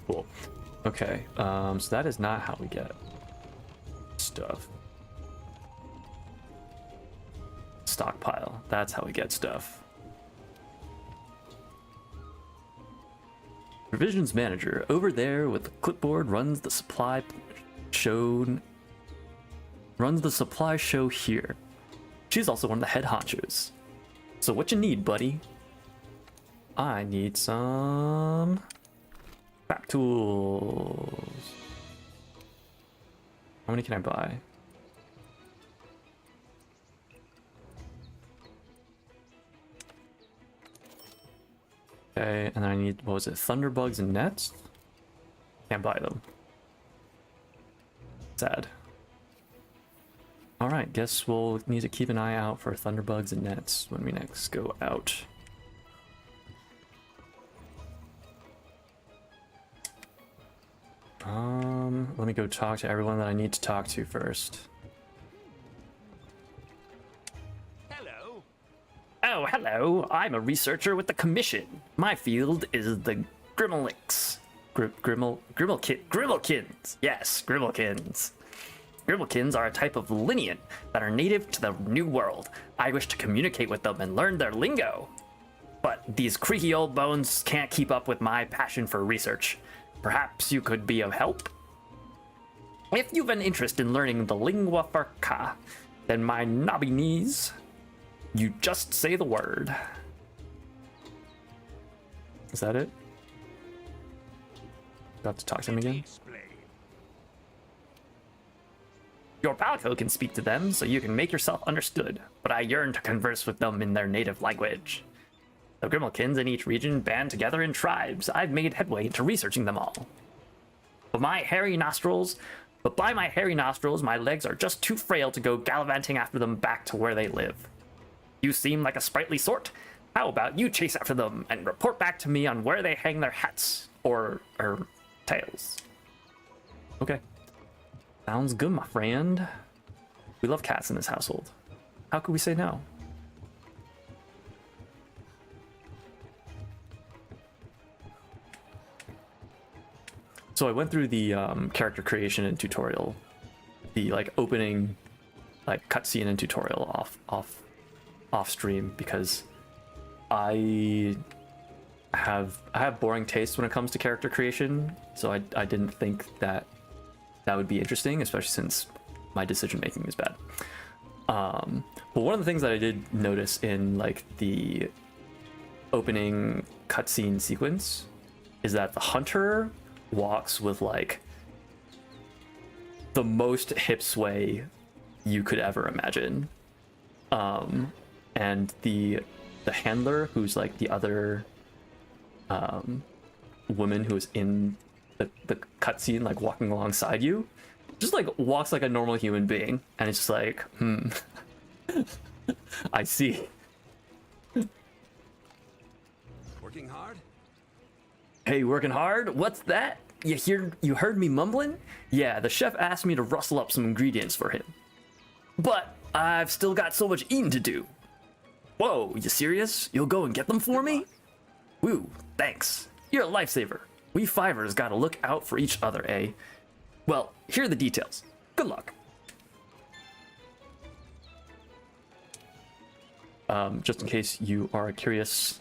Cool. Okay, so that is not how we get stuff. Stockpile. That's how we get stuff. Provisions manager over there with the clipboard runs the supply show. Runs the supply show here. She's also one of the head honchos. So what you need, buddy? I need some craft tools. How many can I buy? Okay, and then I need, what was it, thunderbugs and nets? Can't buy them. Sad. Alright, guess we'll need to keep an eye out for thunderbugs and nets when we next go out. Let me go talk to everyone that I need to talk to first. Oh, hello. I'm a researcher with the Commission. My field is the Grimmelix. Grimmelkins. Yes, Grimmelkins. Grimmelkins are a type of Linian that are native to the New World. I wish to communicate with them and learn their lingo. But these creaky old bones can't keep up with my passion for research. Perhaps you could be of help? If you've an interest in learning the lingua franca, then my knobby knees... You just say the word. Is that it? Do I have to talk to him again? Your Palco can speak to them, so you can make yourself understood, but I yearn to converse with them in their native language. The Grimmelkins in each region band together in tribes. I've made headway into researching them all. But by my hairy nostrils, my legs are just too frail to go gallivanting after them back to where they live. You seem like a sprightly sort. How about you chase after them and report back to me on where they hang their hats or tails? Okay. Sounds good, my friend. We love cats in this household. How could we say no? So I went through the character creation and tutorial, the opening cutscene and tutorial off stream, because I have boring taste when it comes to character creation, so I didn't think that would be interesting, especially since my decision making is bad. But one of the things that I did notice in the opening cutscene sequence is that the hunter walks with the most hip sway you could ever imagine. And the handler, who's the other woman who is in the cutscene, walking alongside you, just walks like a normal human being, and it's just I see. Working hard? Hey, working hard? What's that? You heard me mumbling? Yeah, the chef asked me to rustle up some ingredients for him. But I've still got so much eating to do. Whoa, you serious? You'll go and get them for me? Woo, thanks. You're a lifesaver. We fivers gotta look out for each other, eh? Well, here are the details. Good luck. Just in case you are curious,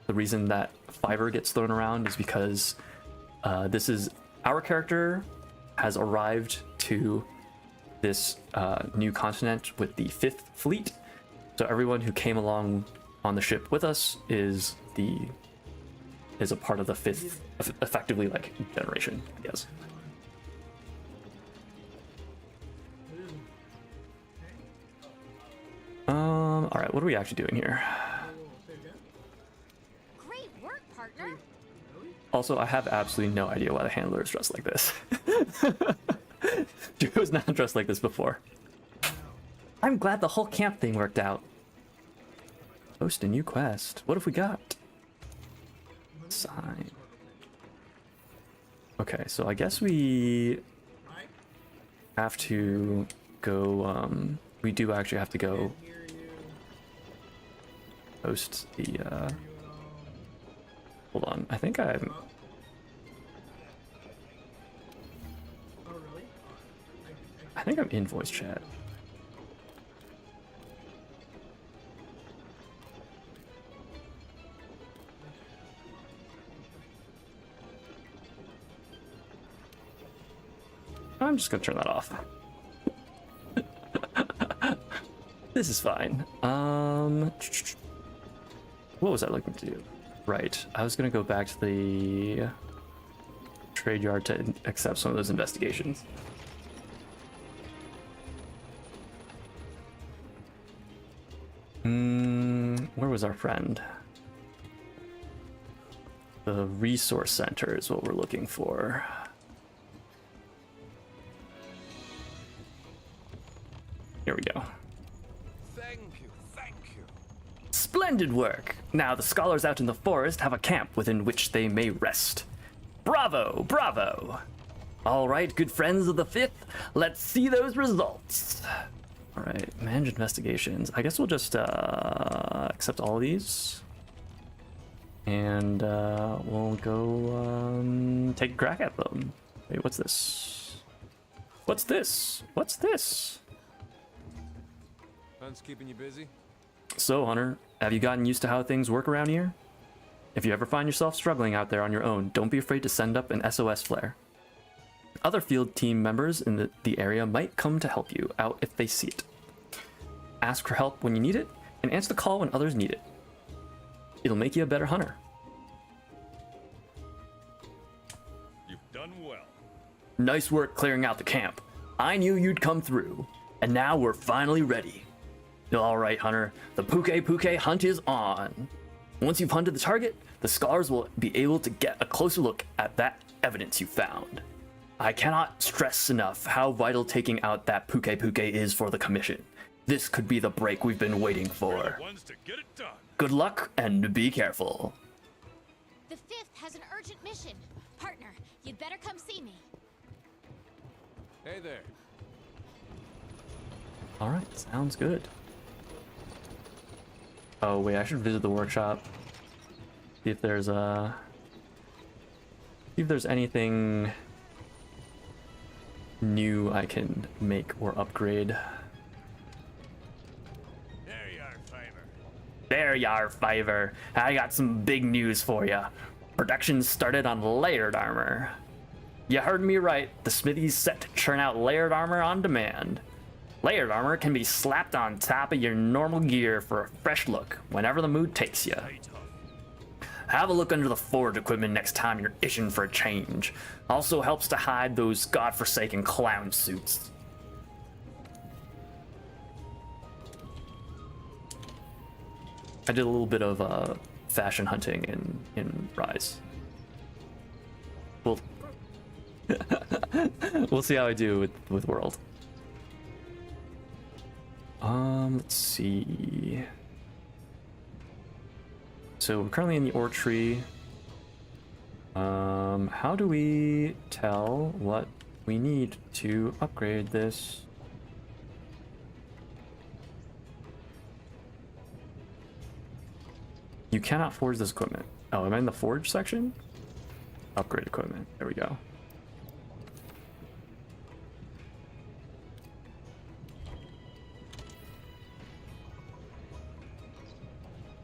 the reason that fiver gets thrown around is because this is our character has arrived to this new continent with the 5th fleet. So everyone who came along on the ship with us is a part of the 5th, effectively like generation, I guess. All right, what are we actually doing here? Great work, partner. Also, I have absolutely no idea why the handler is dressed like this. Drew was not dressed like this before. I'm glad the whole camp thing worked out. Post a new quest. What have we got? Sign. Okay, so I guess we have to go, we do actually have to go post the, hold on, I think I'm... I think I'm in voice chat. I'm just gonna turn that off. This is fine. What was I looking to do? Right, I was gonna go back to the trade yard to accept some of those investigations. Where was our friend? The resource center is what we're looking for. Here we go. Thank you. Splendid work! Now the scholars out in the forest have a camp within which they may rest. Bravo, bravo! All right, good friends of the 5th, let's see those results. All right, manage investigations. I guess we'll just accept all of these. And we'll go take a crack at them. Wait, what's this? What's this? What's this? Hunt's keeping you busy? So, Hunter, have you gotten used to how things work around here? If you ever find yourself struggling out there on your own, don't be afraid to send up an SOS flare. Other field team members in the area might come to help you out if they see it. Ask for help when you need it, and answer the call when others need it. It'll make you a better hunter. You've done well. Nice work clearing out the camp. I knew you'd come through, and now we're finally ready. All right, Hunter, the Puke hunt is on. Once you've hunted the target, the scholars will be able to get a closer look at that evidence you found. I cannot stress enough how vital taking out that Puke is for the commission. This could be the break we've been waiting We're for. the ones to get it done. Good luck and be careful. The 5th has an urgent mission. Partner, you'd better come see me. Hey there. All right, sounds good. Oh wait, I should visit the workshop. See if there's anything new I can make or upgrade. There you are, Fiver. There you are, Fiver. I got some big news for you. Production started on layered armor. You heard me right. The smithy's set to churn out layered armor on demand. Layered armor can be slapped on top of your normal gear for a fresh look whenever the mood takes you. Have a look under the forge equipment next time you're itching for a change. Also helps to hide those godforsaken clown suits. I did a little bit of fashion hunting in Rise. We'll see how I do with World. Let's see. So we're currently in the ore tree. How do we tell what we need to upgrade this? You cannot forge this equipment. Oh, am I in the forge section? Upgrade equipment. There we go.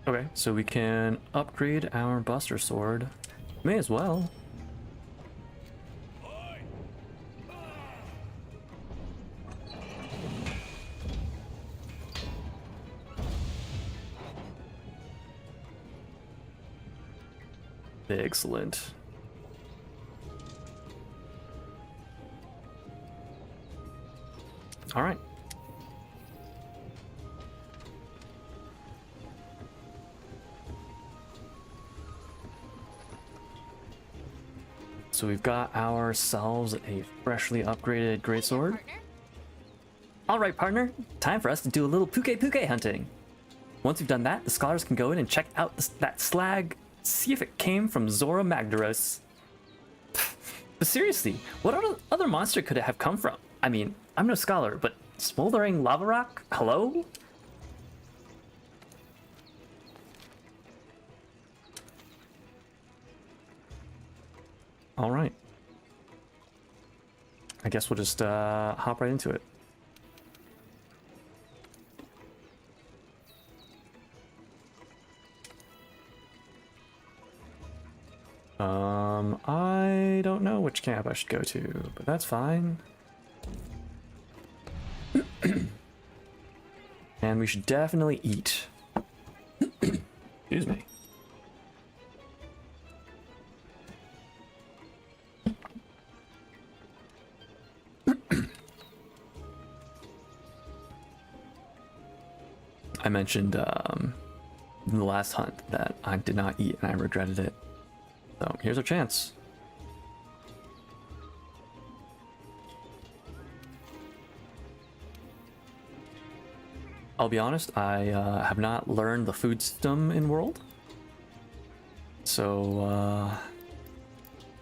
Okay, so we can upgrade our Buster Sword. May as well. Excellent. All right. So we've got ourselves a freshly upgraded greatsword. Partner? All right, partner. Time for us to do a little puke hunting. Once we've done that, the scholars can go in and check out that slag, see if it came from Zora Magdaros. But seriously, what other monster could it have come from? I mean, I'm no scholar, but smoldering lava rock? Hello? All right. I guess we'll just hop right into it. I don't know which camp I should go to, but that's fine. And we should definitely eat. Excuse me. I mentioned in the last hunt that I did not eat and I regretted it. So here's our chance. I'll be honest, I have not learned the food system in World. So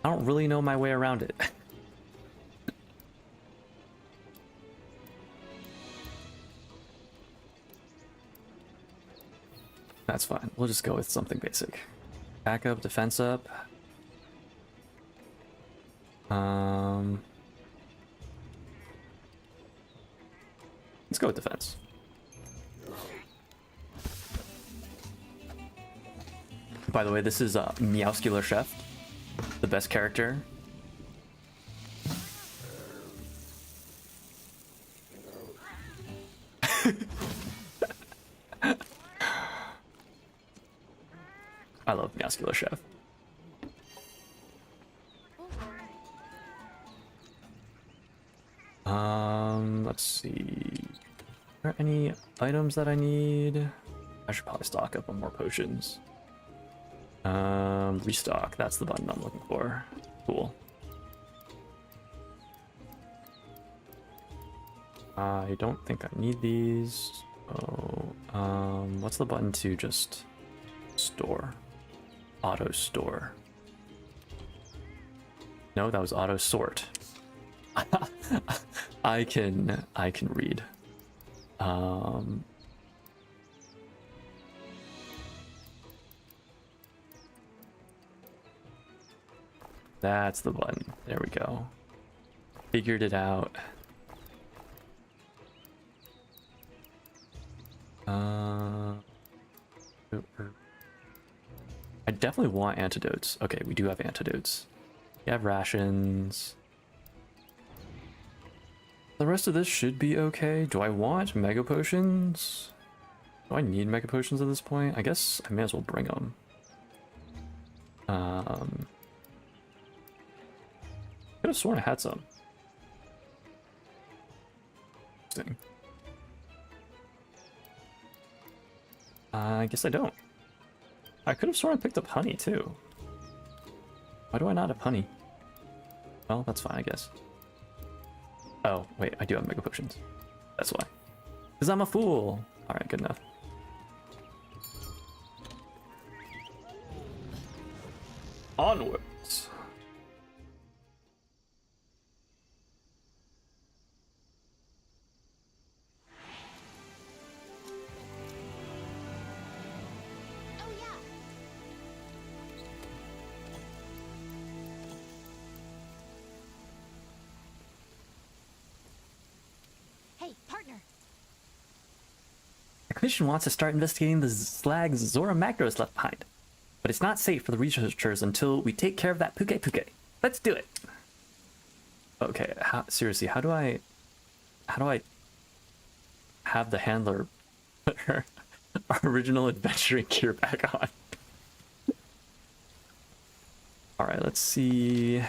I don't really know my way around it. That's fine. We'll just go with something basic. Back up, defense up. Let's go with defense. By the way, this is Meowscular Chef, the best character. I love Meowscular Chef. Let's see. Are there any items that I need? I should probably stock up on more potions. Restock. That's the button I'm looking for. Cool. I don't think I need these. Oh, what's the button to just store? Auto store. No, that was auto sort. I can read. That's the button. There we go. Figured it out. I definitely want antidotes. Okay, we do have antidotes. We have rations. The rest of this should be okay. Do I want mega potions? Do I need mega potions at this point? I guess I may as well bring them. Could have sworn I had some. Interesting. I guess I don't. I could have sworn I picked up honey too. Why do I not have honey? Well, that's fine, I guess. Oh, wait, I do have mega potions. That's why. Because I'm a fool. Alright, good enough. Onwards. Hey, partner. The Commission wants to start investigating the slag Zora Magdaros left behind. But it's not safe for the researchers until we take care of that Puke. Let's do it! Okay, seriously, how do I have the handler put her original adventuring gear back on? Alright, let's see.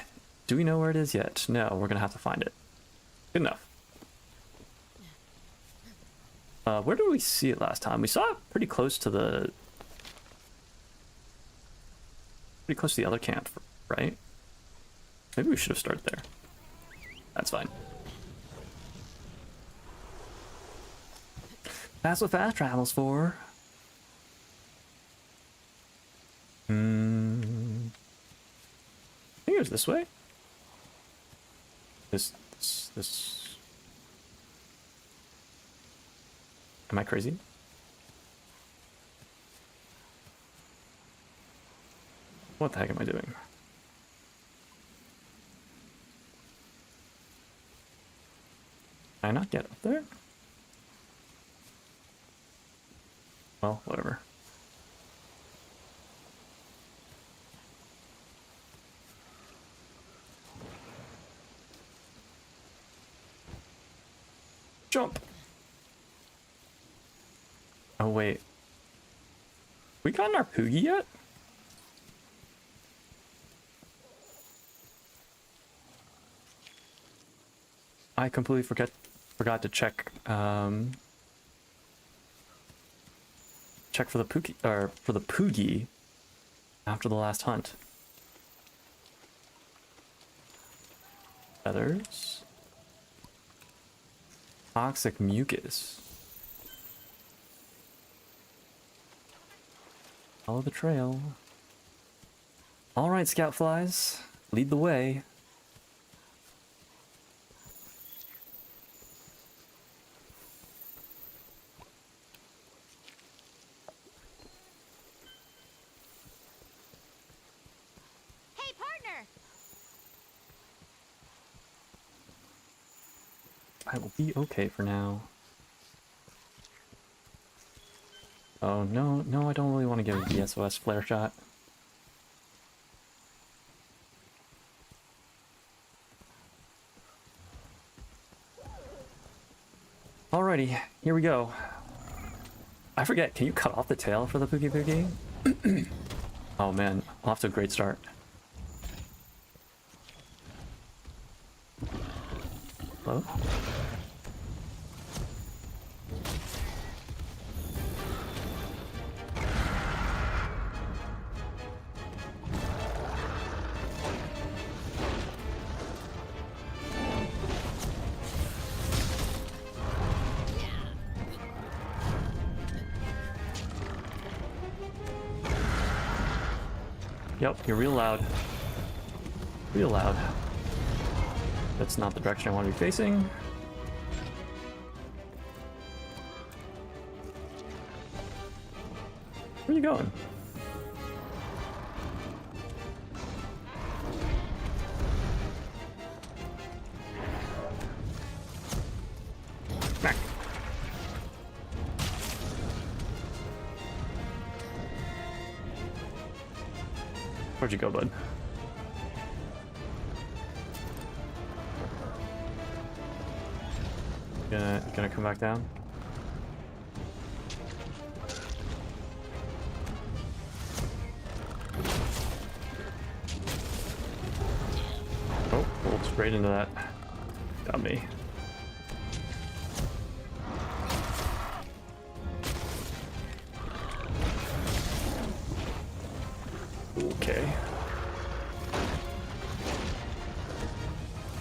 Do we know where it is yet? No, we're gonna have to find it. Good enough. Where did we see it last time? We saw it pretty close to the other camp, right? Maybe we should have started there. That's fine. That's what fast travel's for. I think it was this way. This. Am I crazy? What the heck am I doing? Can I not get up there? Well, whatever. Jump! Oh wait. We gotten our Poogie yet? I completely forgot to check check for the Poogie or for the Poogie after the last hunt. Feathers. Toxic mucus. Follow the trail. Alright, scout flies. Lead the way. Hey, partner. I will be okay for now. Oh, no, I don't really want to give the SOS flare shot. Alrighty, here we go. I forget, can you cut off the tail for the Poogie? Oh man, off to a great start. Hello? Yep, you're real loud. Real loud. That's not the direction I want to be facing. Where are you going? Back. Where'd you go, bud? Gonna come back down? Oh, rolled straight into that. Got me. Okay.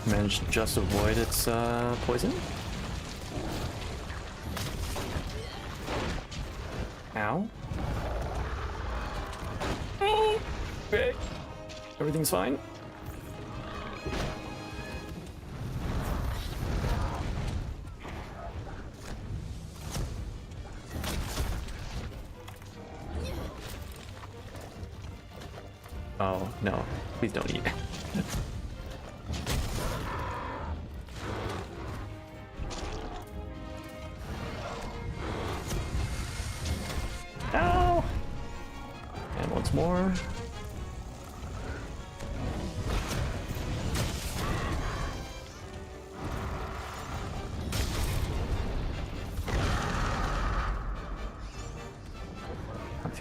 Managed to just avoid its poison. Ow. Okay. Everything's fine. Oh, no. Please don't eat.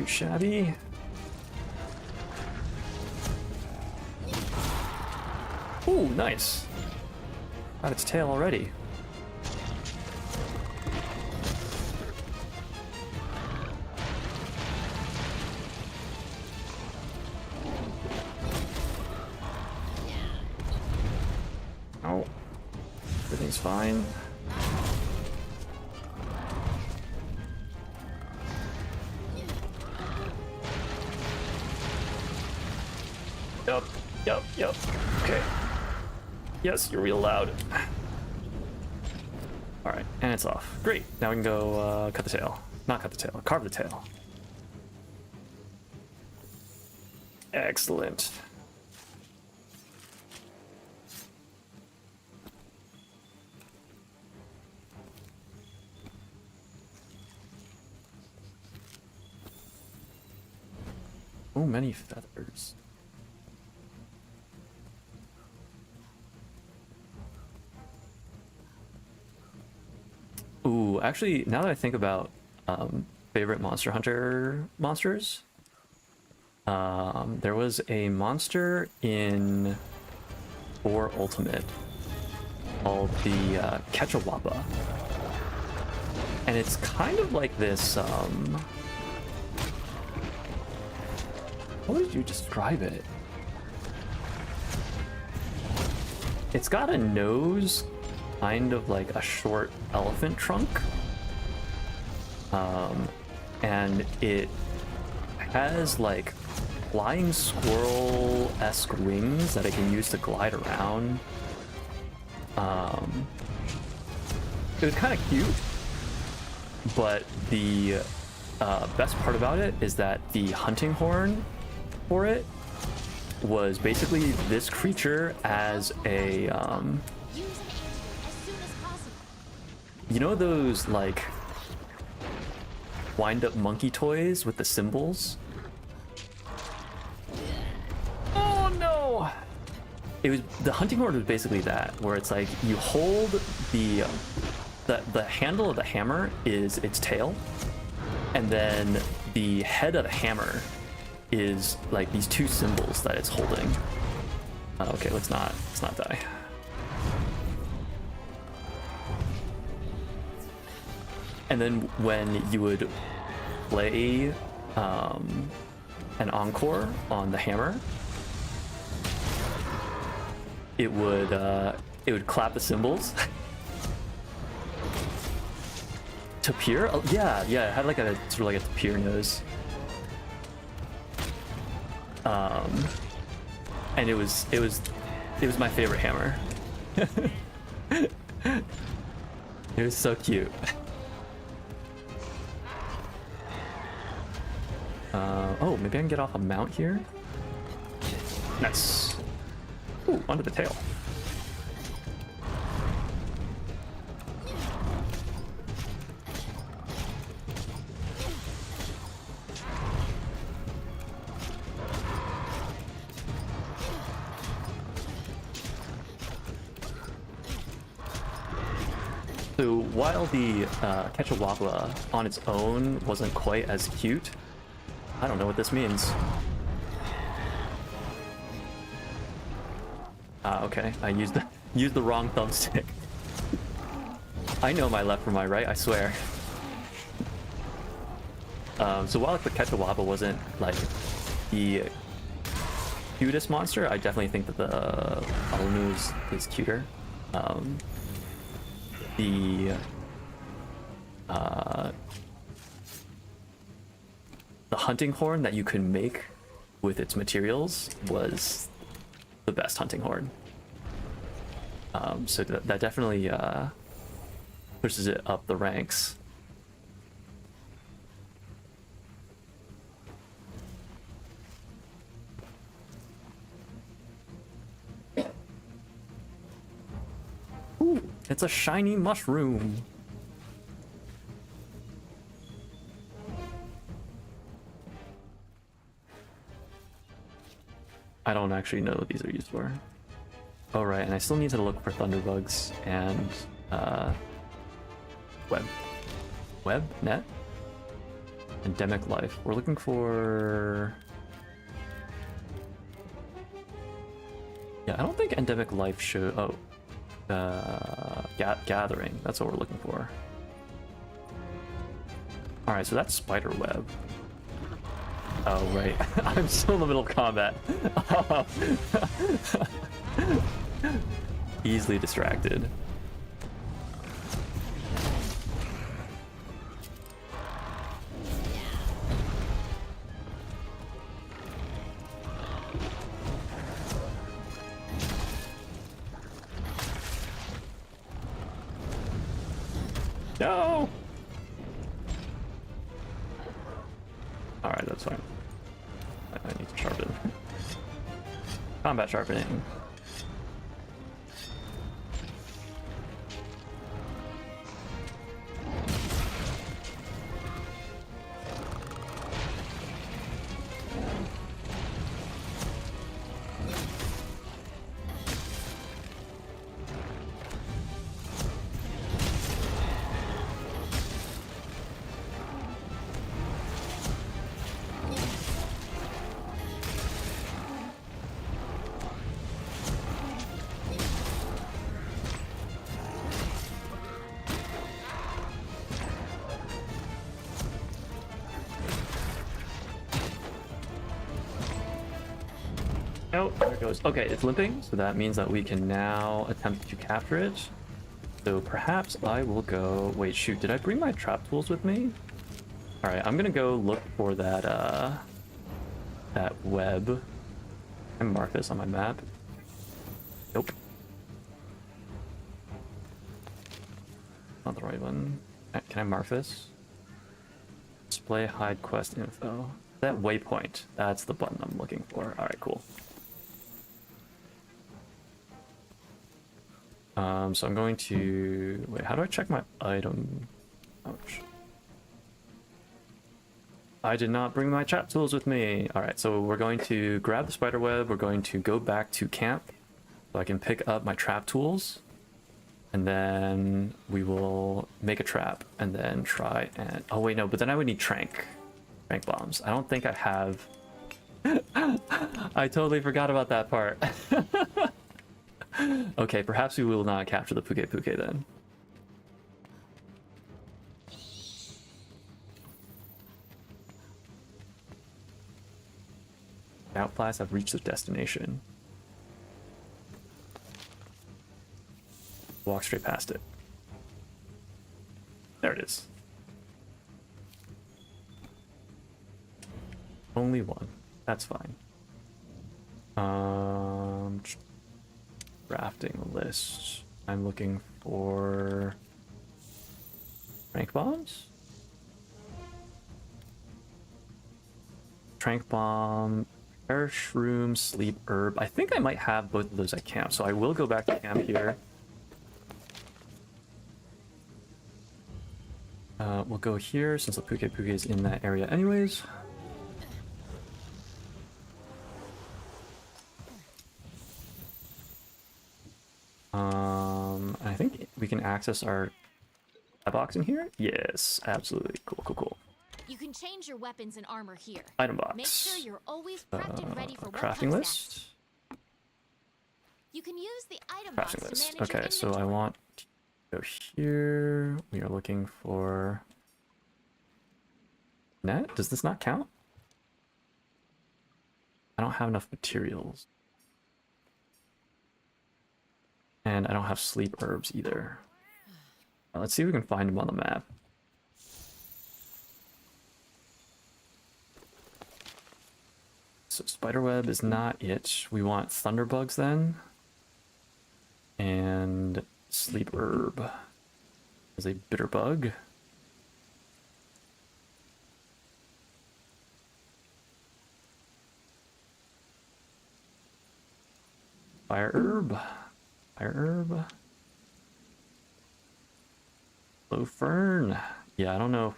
too shabby. Ooh, nice. Got its tail already. Oh, everything's fine. Yup. Okay. Yes, you're real loud. Alright, and it's off. Great. Now we can go cut the tail. Not cut the tail, carve the tail. Excellent. So many feathers. Ooh, actually, now that I think about favorite Monster Hunter monsters, there was a monster in 4 Ultimate called the Quechawapa. And it's kind of like this, how would you describe it? It's got a nose kind of like a short elephant trunk. And it has like flying squirrel-esque wings that it can use to glide around. It was kind of cute, but the best part about it is that the hunting horn for it was basically this creature as a Use an antidote as soon as possible. you know those like wind-up monkey toys with the symbols? Oh no! It was, the hunting horn was basically that, where it's like you hold the handle of the hammer is its tail, and then the head of the hammer is like these 2 symbols that it's holding. Okay, let's not die. And then when you would play an encore on the hammer, it would clap the cymbals. Tapir? Oh, yeah, it had like a sort of like a tapir nose. And it was my favorite hammer. It was so cute. Oh, maybe I can get off a mount here. Nice. Ooh, onto the tail. So while the Quechawapa on its own wasn't quite as cute, I don't know what this means. Okay, I used the wrong thumbstick. I know my left from my right, I swear. So while the Quechawapa wasn't like the cutest monster, I definitely think that the Alunu is cuter. The hunting horn that you could make with its materials was the best hunting horn. So that definitely pushes it up the ranks. Ooh, it's a shiny mushroom. I don't actually know what these are used for. Oh right, and I still need to look for thunderbugs and web net. Endemic life. We're looking for... Yeah, I don't think endemic life should... Oh. Gathering. That's what we're looking for. Alright, so that's spider web. Oh, right. I'm still in the middle of combat. Easily distracted. No! Alright, that's fine. I need to sharpen. Combat sharpening. Oh, there it goes. Okay, it's limping, so that means that we can now attempt to capture it. So perhaps I will go... Wait, shoot, did I bring my trap tools with me? Alright, I'm gonna go look for that, that web. And mark this on my map. Nope. Not the right one. Can I mark this? Display hide quest info. That waypoint. That's the button I'm looking for. Alright, cool. So I'm going to... Wait, how do I check my item? Ouch. I did not bring my trap tools with me. Alright, so we're going to grab the spider web. We're going to go back to camp so I can pick up my trap tools. And then we will make a trap and then try and... Oh wait, no, but then I would need trank bombs. I don't think I have... I totally forgot about that part. Okay, perhaps we will not capture the Puke Puke then. Outflies have reached their destination. Walk straight past it. There it is. Only one. That's fine. Crafting list. I'm looking for trank bombs. Trank bomb, air shroom, sleep herb. I think I might have both of those at camp, so I will go back to camp here. We'll go here since the Puke Puke is in that area anyways. I think we can access our box in here. Yes, absolutely. Cool. You can change your weapons and armor here. Item box. Make sure you're always prepped and ready for what crafting comes list. next. You can use the item Crafting box list. to manage Okay, your so I inventory. want to go here. We are looking for net. Does this not count? I don't have enough materials. And I don't have sleep herbs either. Let's see if we can find them on the map. So spiderweb is not it. We want thunderbugs then. And sleep herb is a bitter bug. Fire herb. Low fern. Yeah, I don't know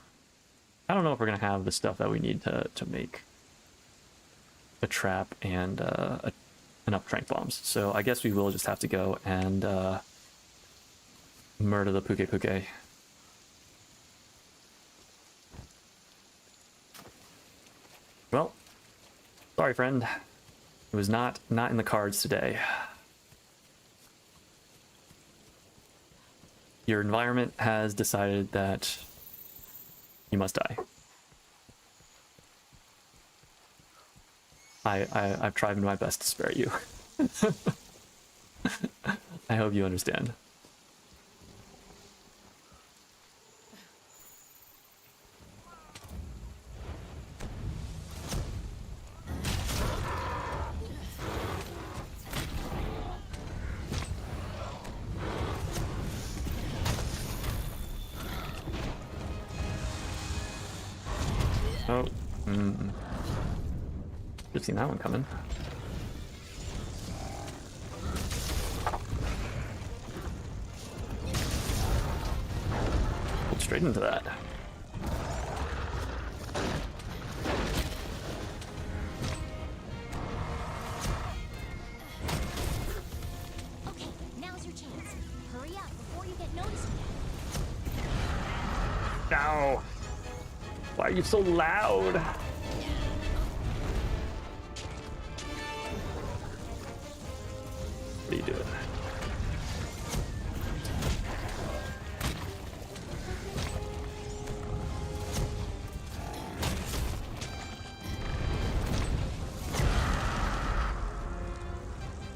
if we're gonna have the stuff that we need to make a trap and enough trank bombs. So I guess we will just have to go and murder the Puke Puke. Sorry, friend. It was not in the cards today. Your environment has decided that you must die. I've tried my best to spare you. I hope you understand. Oh, I've seen that one coming. Pulled straight into that. Okay, now's your chance. Hurry up before you get noticed again. No! Why are you so loud? What are you doing?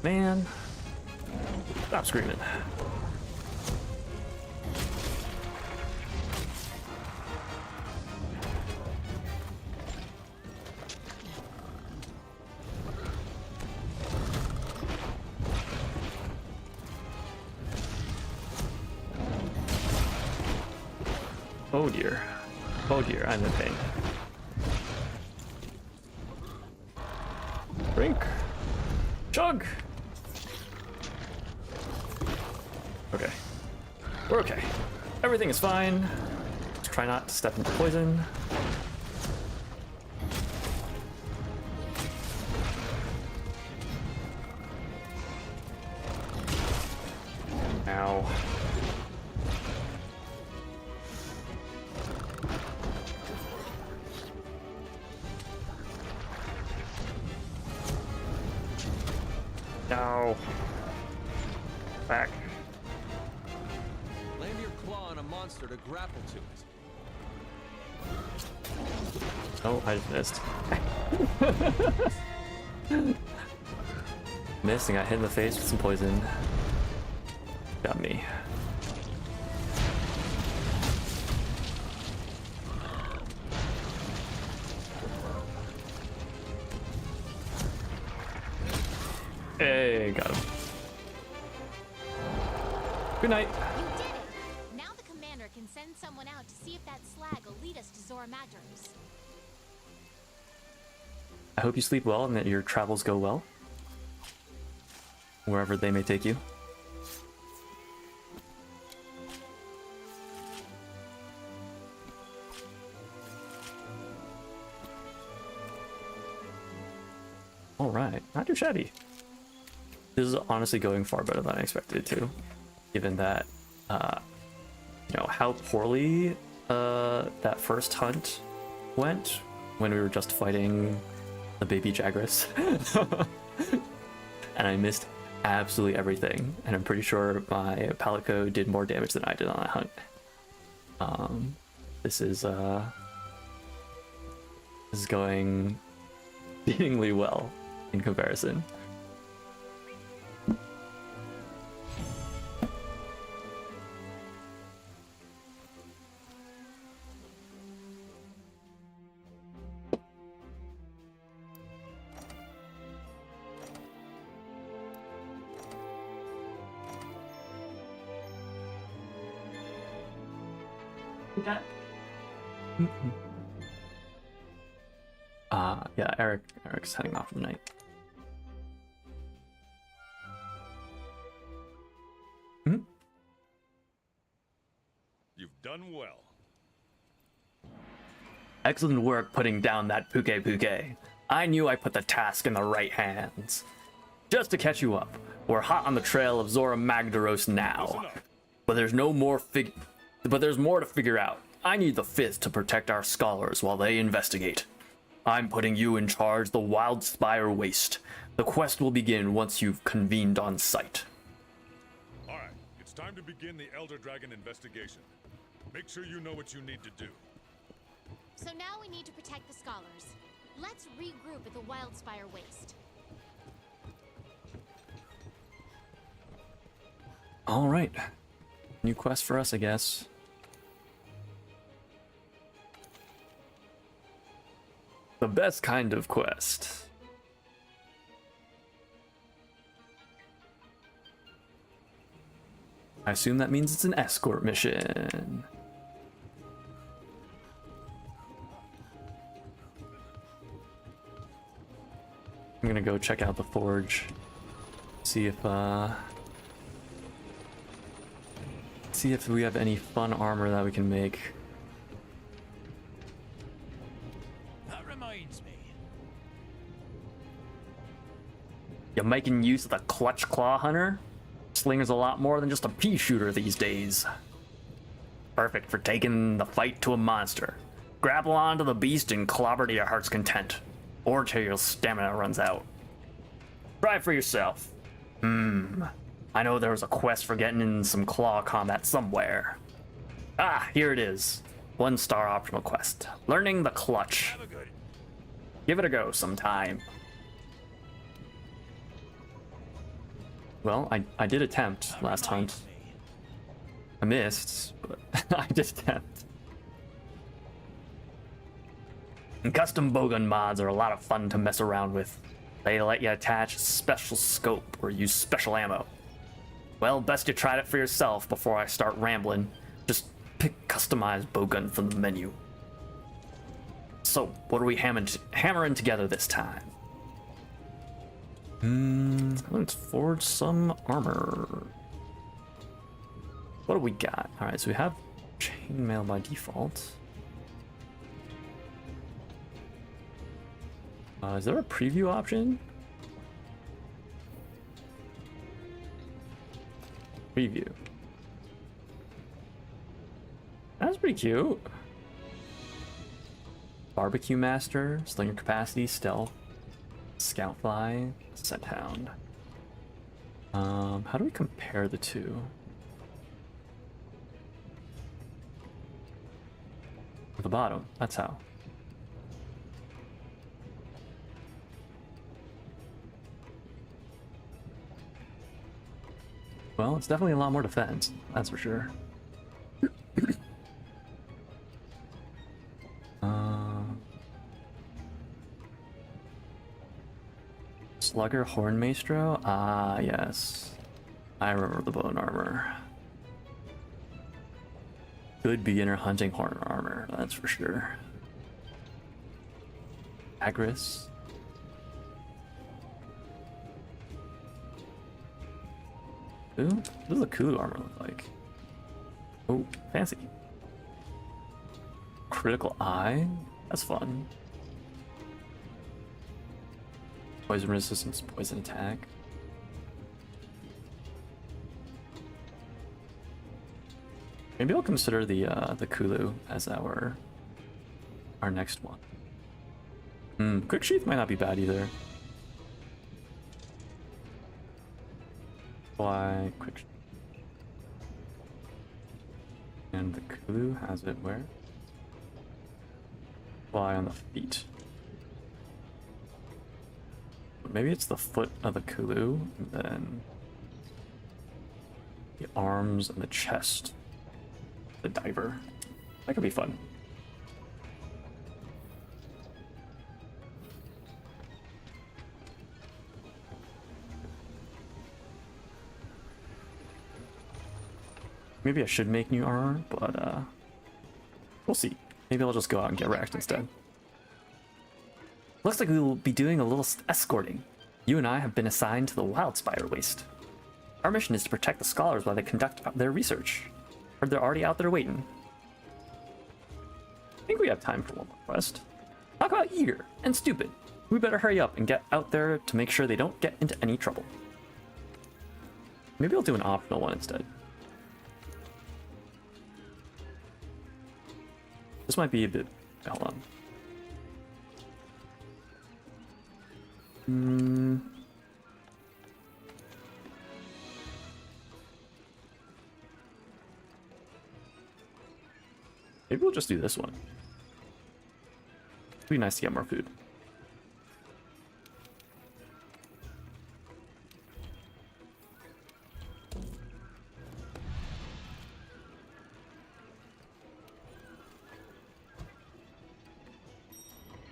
Man, stop screaming. Oh dear. Oh dear, I'm in pain. Drink. Chug. Okay. We're okay. Everything is fine. Just try not to step into poison. Ow. No. Back. Land your claw on a monster to grapple to it. Oh, I just missed. Missed and got hit in the face with some poison. Got me. Hey, got him. Good night. You did it! Now the commander can send someone out to see if that slag will lead us to Zora Magdaros. I hope you sleep well and that your travels go well. Wherever they may take you. Alright, not too shabby. This is honestly going far better than I expected it to. Given that, you know, how poorly that first hunt went when we were just fighting the baby Jagras. And I missed absolutely everything. And I'm pretty sure my Palico did more damage than I did on that hunt. This is going exceedingly well in comparison. Yeah, Eric's heading off for the night. You've done well. Excellent work putting down that Puke. I knew I put the task in the right hands. Just to catch you up, we're hot on the trail of Zora Magdaros now. But there's more to figure out. I need the Fifth to protect our scholars while they investigate. I'm putting you in charge of the Wildspire Waste. The quest will begin once you've convened on site. Alright, it's time to begin the Elder Dragon investigation. Make sure you know what you need to do. So now we need to protect the scholars. Let's regroup at the Wildspire Waste. Alright. New quest for us, I guess. The best kind of quest. I assume that means it's an escort mission. I'm gonna go check out the forge. See if we have any fun armor that we can make. That reminds me. You making use of the Clutch Claw Hunter? Slinger's a lot more than just a pea shooter these days. Perfect for taking the fight to a monster. Grapple onto the beast and clobber to your heart's content, or till your stamina runs out. Try it for yourself. I know there was a quest for getting in some claw combat somewhere. Ah, here it is. 1-star optional quest. Learning the clutch. Have a good. Give it a go sometime. Well, I did attempt That last hunt. reminds me. I missed, but I did attempt. And custom bowgun mods are a lot of fun to mess around with. They let you attach a special scope or use special ammo. Well, best you tried it for yourself before I start rambling. Just pick customized bowgun from the menu. So, what are we hammering together this time? Let's forge some armor. What do we got? Alright, so we have chainmail by default. Is there a preview option? Preview. That's pretty cute. Barbecue Master, Slinger Capacity, Stealth, Scoutfly, Scent Hound. How do we compare the two? At the bottom, that's how. Well, it's definitely a lot more defense, that's for sure. Slugger Horn Maestro? Ah, yes. I remember the bone armor. Good beginner hunting horn armor, that's for sure. Agris. Ooh, what does the Kulu armor look like? Oh, fancy. Critical Eye? That's fun. Poison resistance, poison attack. Maybe I'll consider the Kulu as our next one. Quick Sheath might not be bad either. Why quick? And the Kulu has it where? Fly on the feet. Maybe it's the foot of the Kulu, and then the arms and the chest. The diver. That could be fun. Maybe I should make new armor, but we'll see. Maybe I'll just go out and get wrecked instead. Looks like we will be doing a little escorting. You and I have been assigned to the Wildspire Waste. Our mission is to protect the scholars while they conduct their research. Heard they're already out there waiting. I think we have time for one more quest. Talk about eager and stupid. We better hurry up and get out there to make sure they don't get into any trouble. Maybe I'll do an optional one instead. This might be a bit... Hold on. Maybe we'll just do this one. It'd be nice to get more food.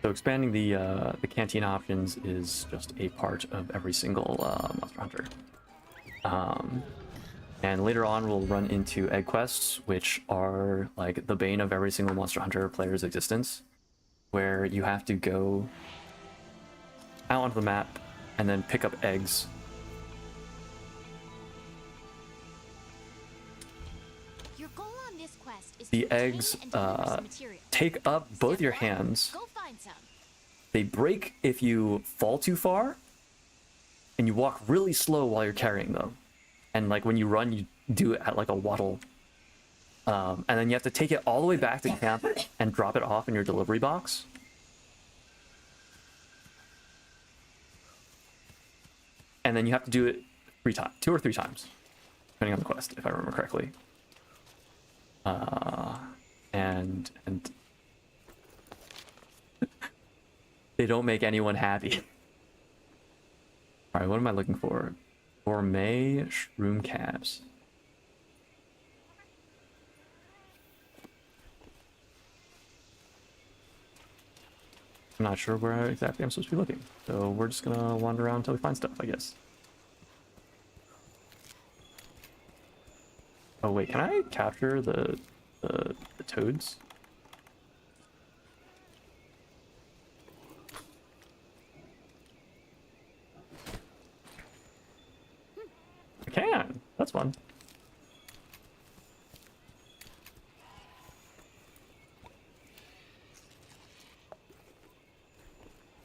So expanding the canteen options is just a part of every single Monster Hunter. And later on, we'll run into egg quests, which are like the bane of every single Monster Hunter player's existence, where you have to go out onto the map and then pick up eggs. Your goal on this quest is The to obtain eggs and deliver some material. take up both Step your one, hands. Go find some. They break if you fall too far, and you walk really slow while you're carrying them. And like when you run, you do it at like a waddle. And then you have to take it all the way back to camp and drop it off in your delivery box. And then you have to do it 2 or 3 times, depending on the quest, if I remember correctly. And they don't make anyone happy. All right, what am I looking for? Gourmet shroom calves. I'm not sure where exactly I'm supposed to be looking, so we're just gonna wander around until we find stuff, I guess. Oh wait, can I capture the toads? I can. That's fun.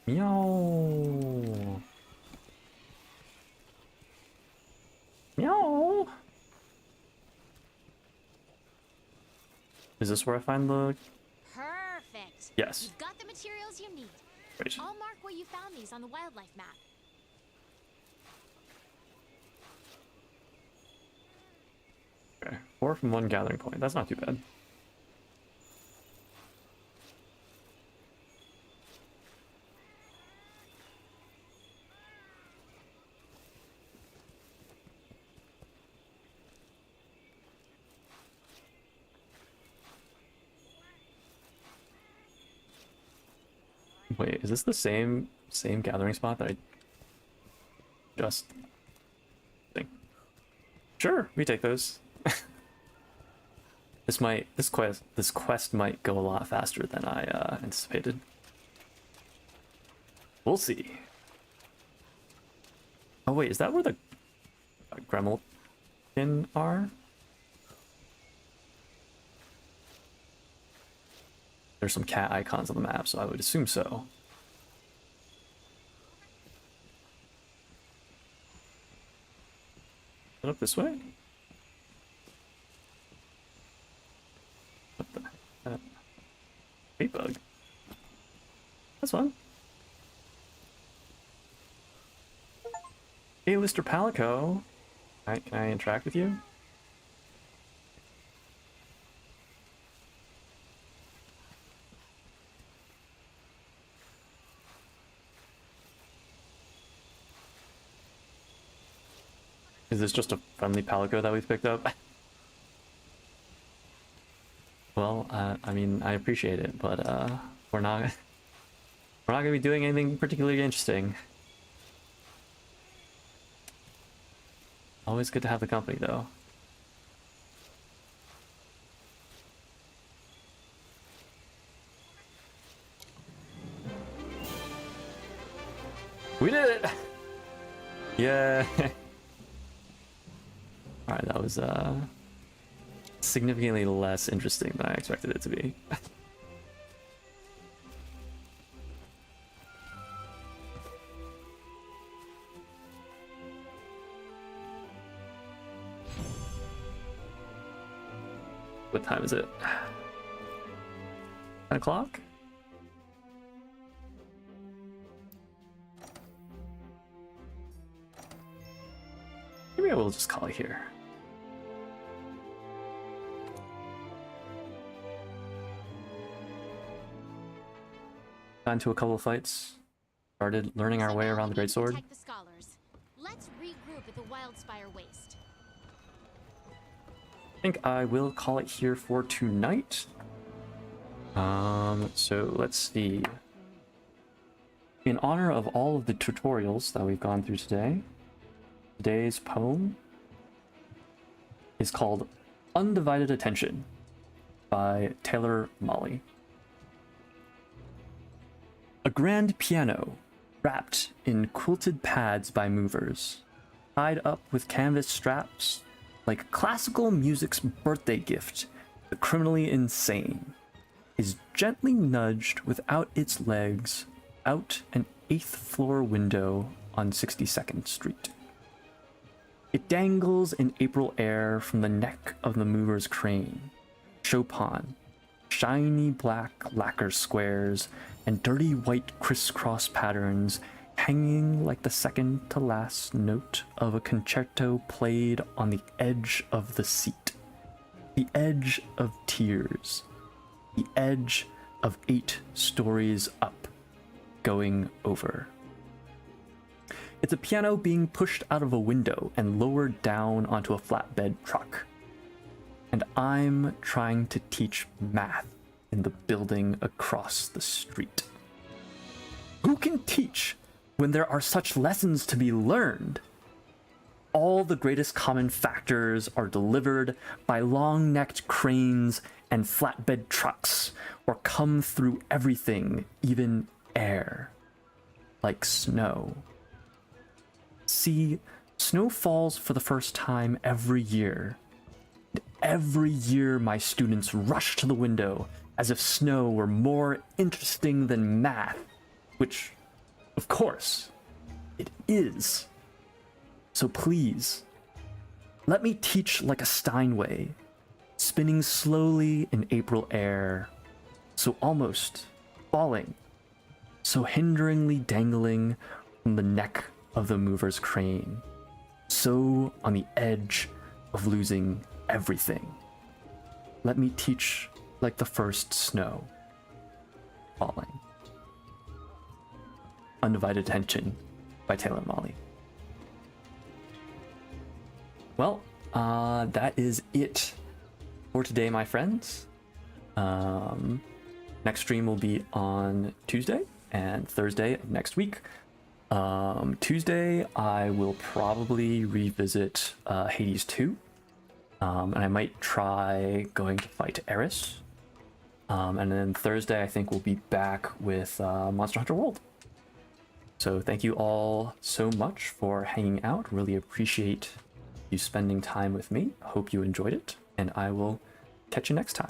Meow. Meow. Is this where I find the... Perfect. Yes. You've got the materials you need. Great. I'll mark where you found these on the wildlife map. Okay. 4 from 1 gathering point. That's not too bad. Wait, is this the same gathering spot that I just think? Sure, we take those. This quest might go a lot faster than I anticipated. We'll see. Oh wait, is that where the Gremlin are? There's some cat icons on the map, so I would assume so. Is it up this way? What the? Bait bug. That's fun. Hey, Mr. Palico. Alright, can I interact with you? Is this just a friendly Palico that we've picked up? Well, I mean, I appreciate it, but we're not gonna be doing anything particularly interesting. Always good to have the company, though. We did it! Yeah. Alright, that was significantly less interesting than I expected it to be. What time is it? 10 o'clock? maybe I will just call it here. Got into a couple of fights. Started learning our way around the Great Sword. Protect the scholars. Let's regroup at the Wildspire Waste. I think I will call it here for tonight. So let's see. In honor of all of the tutorials that we've gone through today, today's poem is called Undivided Attention by Taylor Molly. A grand piano, wrapped in quilted pads by movers, tied up with canvas straps, like classical music's birthday gift, the criminally insane, is gently nudged without its legs out an 8th floor window on 62nd Street. It dangles in April air from the neck of the mover's crane. Chopin, shiny black lacquer squares, and dirty white crisscross patterns hanging like the second to last note of a concerto played on the edge of the seat. The edge of tears. The edge of 8 stories up, going over. It's a piano being pushed out of a window and lowered down onto a flatbed truck. And I'm trying to teach math in the building across the street. Who can teach when there are such lessons to be learned? All the greatest common factors are delivered by long-necked cranes and flatbed trucks, or come through everything, even air, like snow. See, snow falls for the first time every year. And every year my students rush to the window as if snow were more interesting than math, which, of course, it is. So please, let me teach like a Steinway, spinning slowly in April air, so almost falling, so hinderingly dangling from the neck of the mover's crane, so on the edge of losing everything. Let me teach like the first snow, falling. Undivided Attention by Taylor Molly. Well, that is it for today, my friends. Next stream will be on Tuesday and Thursday of next week. Tuesday, I will probably revisit Hades 2. And I might try going to fight Eris. And then Thursday, I think we'll be back with Monster Hunter World. So thank you all so much for hanging out. Really appreciate you spending time with me. Hope you enjoyed it, and I will catch you next time.